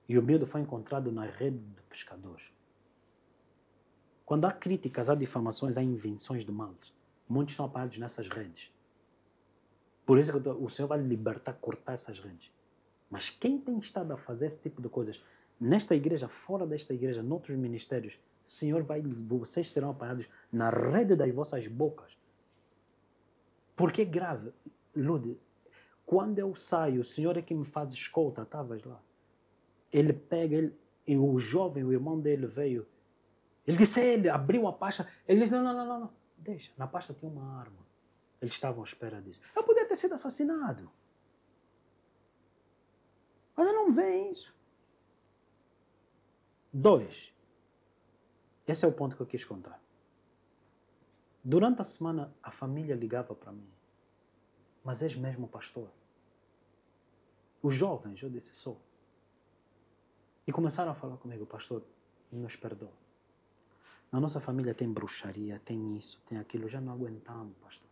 E o miúdo foi encontrado na rede de pescadores. Quando há críticas, há difamações, há invenções de males, muitos são apagados nessas redes. Por isso que o Senhor vai libertar, cortar essas redes. Mas quem tem estado a fazer esse tipo de coisas, nesta igreja, fora desta igreja, noutros ministérios, o Senhor vocês serão apagados na rede das vossas bocas. Porque é grave. Lude, quando eu saio, o Senhor é que me faz escolta, estavas lá. Ele pega, e o jovem, o irmão dele veio. Ele disse, ele abriu a pasta. Ele disse, não, deixa. Na pasta tinha uma arma. Eles estavam à espera disso. Eu podia ter sido assassinado. Mas eu não vejo isso. 2. Esse é o ponto que eu quis contar. Durante a semana, a família ligava para mim. Mas és mesmo pastor? Os jovens, eu disse, sou. E começaram a falar comigo, pastor, nos perdoa. Na nossa família tem bruxaria, tem isso, tem aquilo, já não aguentamos, pastor.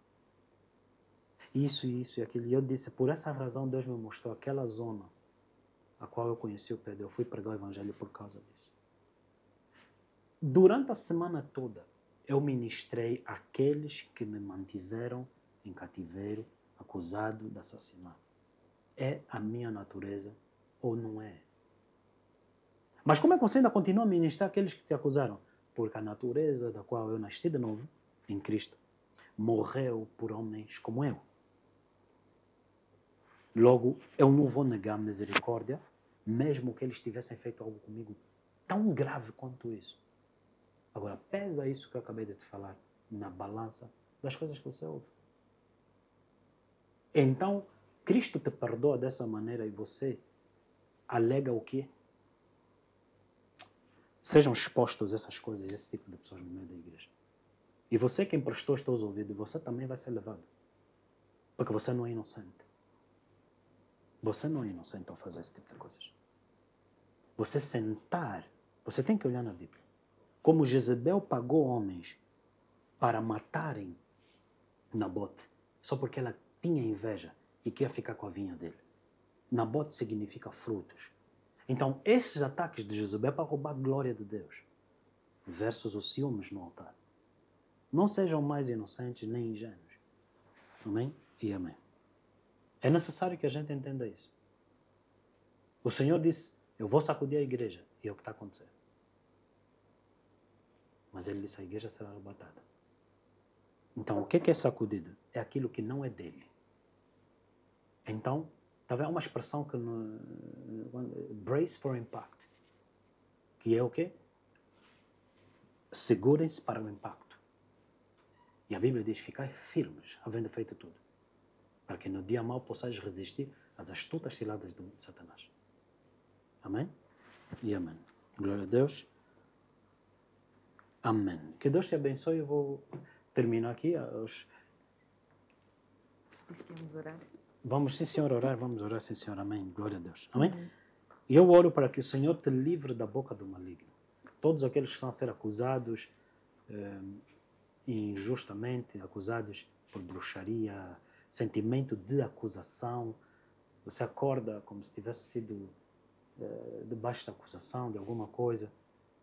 Isso e aquilo. E eu disse, por essa razão Deus me mostrou aquela zona a qual eu conheci o Pedro. Eu fui pregar o evangelho por causa disso. Durante a semana toda, eu ministrei aqueles que me mantiveram em cativeiro, acusado de assassinato. É a minha natureza ou não é? Mas como é que você ainda continua a ministrar aqueles que te acusaram? Porque a natureza da qual eu nasci de novo, em Cristo, morreu por homens como eu. Logo, eu não vou negar misericórdia, mesmo que eles tivessem feito algo comigo tão grave quanto isso. Agora, pesa isso que eu acabei de te falar na balança das coisas que você ouve. Então, Cristo te perdoa dessa maneira e você alega o quê? Sejam expostos a essas coisas, esse tipo de pessoas no meio da igreja. E você que emprestou os teus ouvidos, você também vai ser levado. Porque você não é inocente. Você não é inocente ao fazer esse tipo de coisas. Você sentar, você tem que olhar na Bíblia. Como Jezebel pagou homens para matarem Nabote, só porque ela tinha inveja e queria ficar com a vinha dele. Nabote significa frutos. Então, esses ataques de Jezebel é para roubar a glória de Deus. Versus os ciúmes no altar. Não sejam mais inocentes nem ingênuos. Amém? E amém. É necessário que a gente entenda isso. O Senhor disse, eu vou sacudir a igreja. E é o que está acontecendo. Mas Ele disse, a igreja será arrebatada. Então, o que é sacudido? É aquilo que não é dele. Então, talvez há uma expressão que brace for impact. Que é o quê? Segurem-se para o impacto. E a Bíblia diz, ficai firmes, havendo feito tudo. Para que no dia mau possais resistir às astutas ciladas de Satanás. Amém? E amém. Glória a Deus. Amém. Que Deus te abençoe. Eu vou terminar aqui. Vamos orar. Vamos, sim, Senhor, orar. Vamos orar, sim, Senhor. Amém. Glória a Deus. Amém? E eu oro para que o Senhor te livre da boca do maligno. Todos aqueles que estão a ser acusados injustamente, acusados por bruxaria, sentimento de acusação. Você acorda como se tivesse sido debaixo da acusação de alguma coisa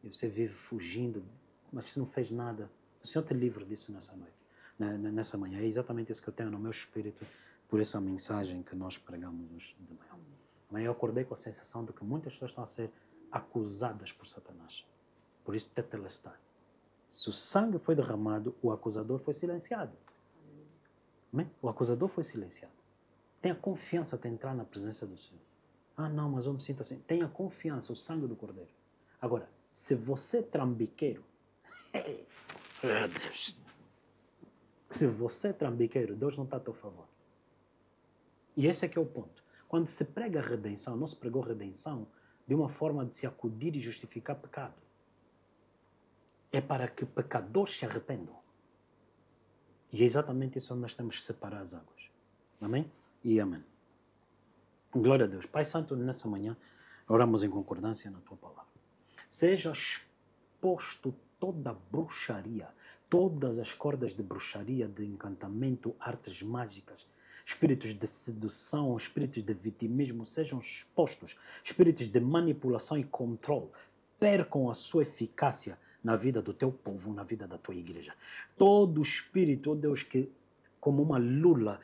e você vive fugindo, mas você não fez nada. O Senhor te livre disso nessa noite, nessa manhã. É exatamente isso que eu tenho no meu espírito, por isso a mensagem que nós pregamos hoje de manhã. Amanhã eu acordei com a sensação de que muitas pessoas estão a ser acusadas por Satanás. Por isso, tetelestai. Se o sangue foi derramado, o acusador foi silenciado. Amém? O acusador foi silenciado. Tenha confiança de entrar na presença do Senhor. Ah, não, mas eu me sinto assim. Tenha confiança, o sangue do Cordeiro. Agora, se você é trambiqueiro, Deus. Se você é trambiqueiro, Deus não está a teu favor. E esse é que é o ponto. Quando se prega redenção, não se pregou redenção de uma forma de se acudir e justificar pecado. É para que pecadores se arrependam. E é exatamente isso onde nós temos que separar as águas. Amém? E amém. Glória a Deus. Pai Santo, nessa manhã, oramos em concordância na Tua palavra. Seja exposto toda bruxaria, todas as cordas de bruxaria, de encantamento, artes mágicas, espíritos de sedução, espíritos de vitimismo sejam expostos, espíritos de manipulação e controle percam a sua eficácia na vida do teu povo, na vida da tua igreja. Todo espírito, ó Deus, que como uma lula,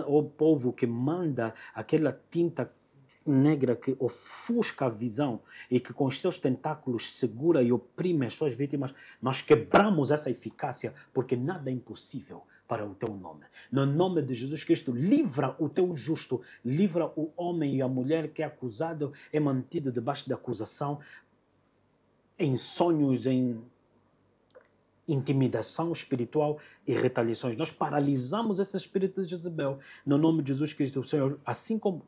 o povo que manda aquela tinta negra que ofusca a visão e que com os seus tentáculos segura e oprime as suas vítimas, nós quebramos essa eficácia, porque nada é impossível para o teu nome. No nome de Jesus Cristo, livra o teu justo, livra o homem e a mulher que é acusado, é mantido debaixo de acusação, em sonhos, em intimidação espiritual e retaliações. Nós paralisamos esse espírito de Jezebel no nome de Jesus Cristo, Senhor, assim como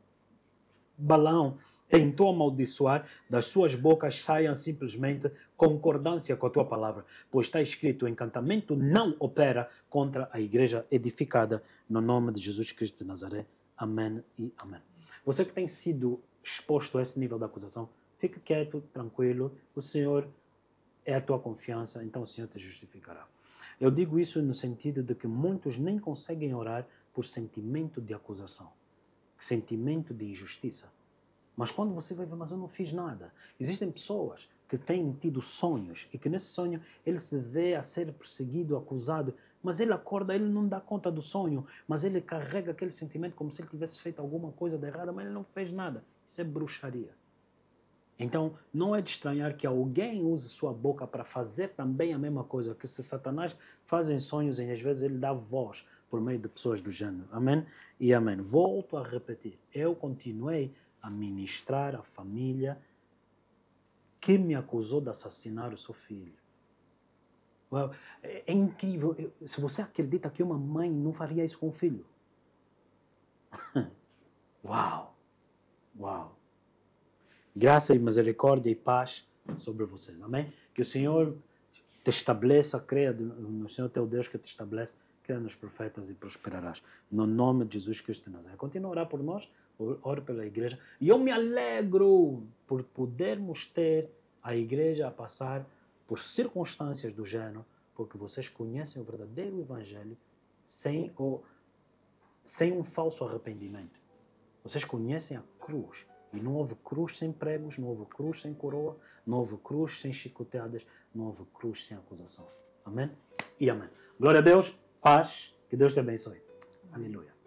Balaão tentou amaldiçoar, das suas bocas saiam simplesmente concordância com a tua palavra, pois está escrito: o encantamento não opera contra a igreja edificada, no nome de Jesus Cristo de Nazaré. Amém e amém. Você que tem sido exposto a esse nível de acusação, fique quieto, tranquilo, o Senhor é a tua confiança, então o Senhor te justificará. Eu digo isso no sentido de que muitos nem conseguem orar por sentimento de acusação, sentimento de injustiça. Mas quando você vai ver, mas eu não fiz nada. Existem pessoas que têm tido sonhos e que nesse sonho ele se vê a ser perseguido, acusado, mas ele acorda, ele não dá conta do sonho, mas ele carrega aquele sentimento como se ele tivesse feito alguma coisa de errada, mas ele não fez nada. Isso é bruxaria. Então, não é de estranhar que alguém use sua boca para fazer também a mesma coisa, que se Satanás faz em sonhos e às vezes ele dá voz por meio de pessoas do gênero. Amém? E amém. Volto a repetir. Eu continuei a ministrar a família que me acusou de assassinar o seu filho. Well, é incrível. Se você acredita que uma mãe não faria isso com o filho. Uau! Uau! Graça e misericórdia e paz sobre vocês. Amém? Que o Senhor te estabeleça, creia no Senhor teu Deus que te estabelece, creia nos profetas e prosperarás. No nome de Jesus Cristo de Nazaré. Continua a orar por nós, oro pela igreja. E eu me alegro por podermos ter a igreja a passar por circunstâncias do gênero, porque vocês conhecem o verdadeiro evangelho sem um falso arrependimento. Vocês conhecem a cruz. E não houve cruz sem pregos, não houve cruz sem coroa, não houve cruz sem chicoteadas, não houve cruz sem acusação. Amém? E amém. Glória a Deus, paz, que Deus te abençoe. Aleluia.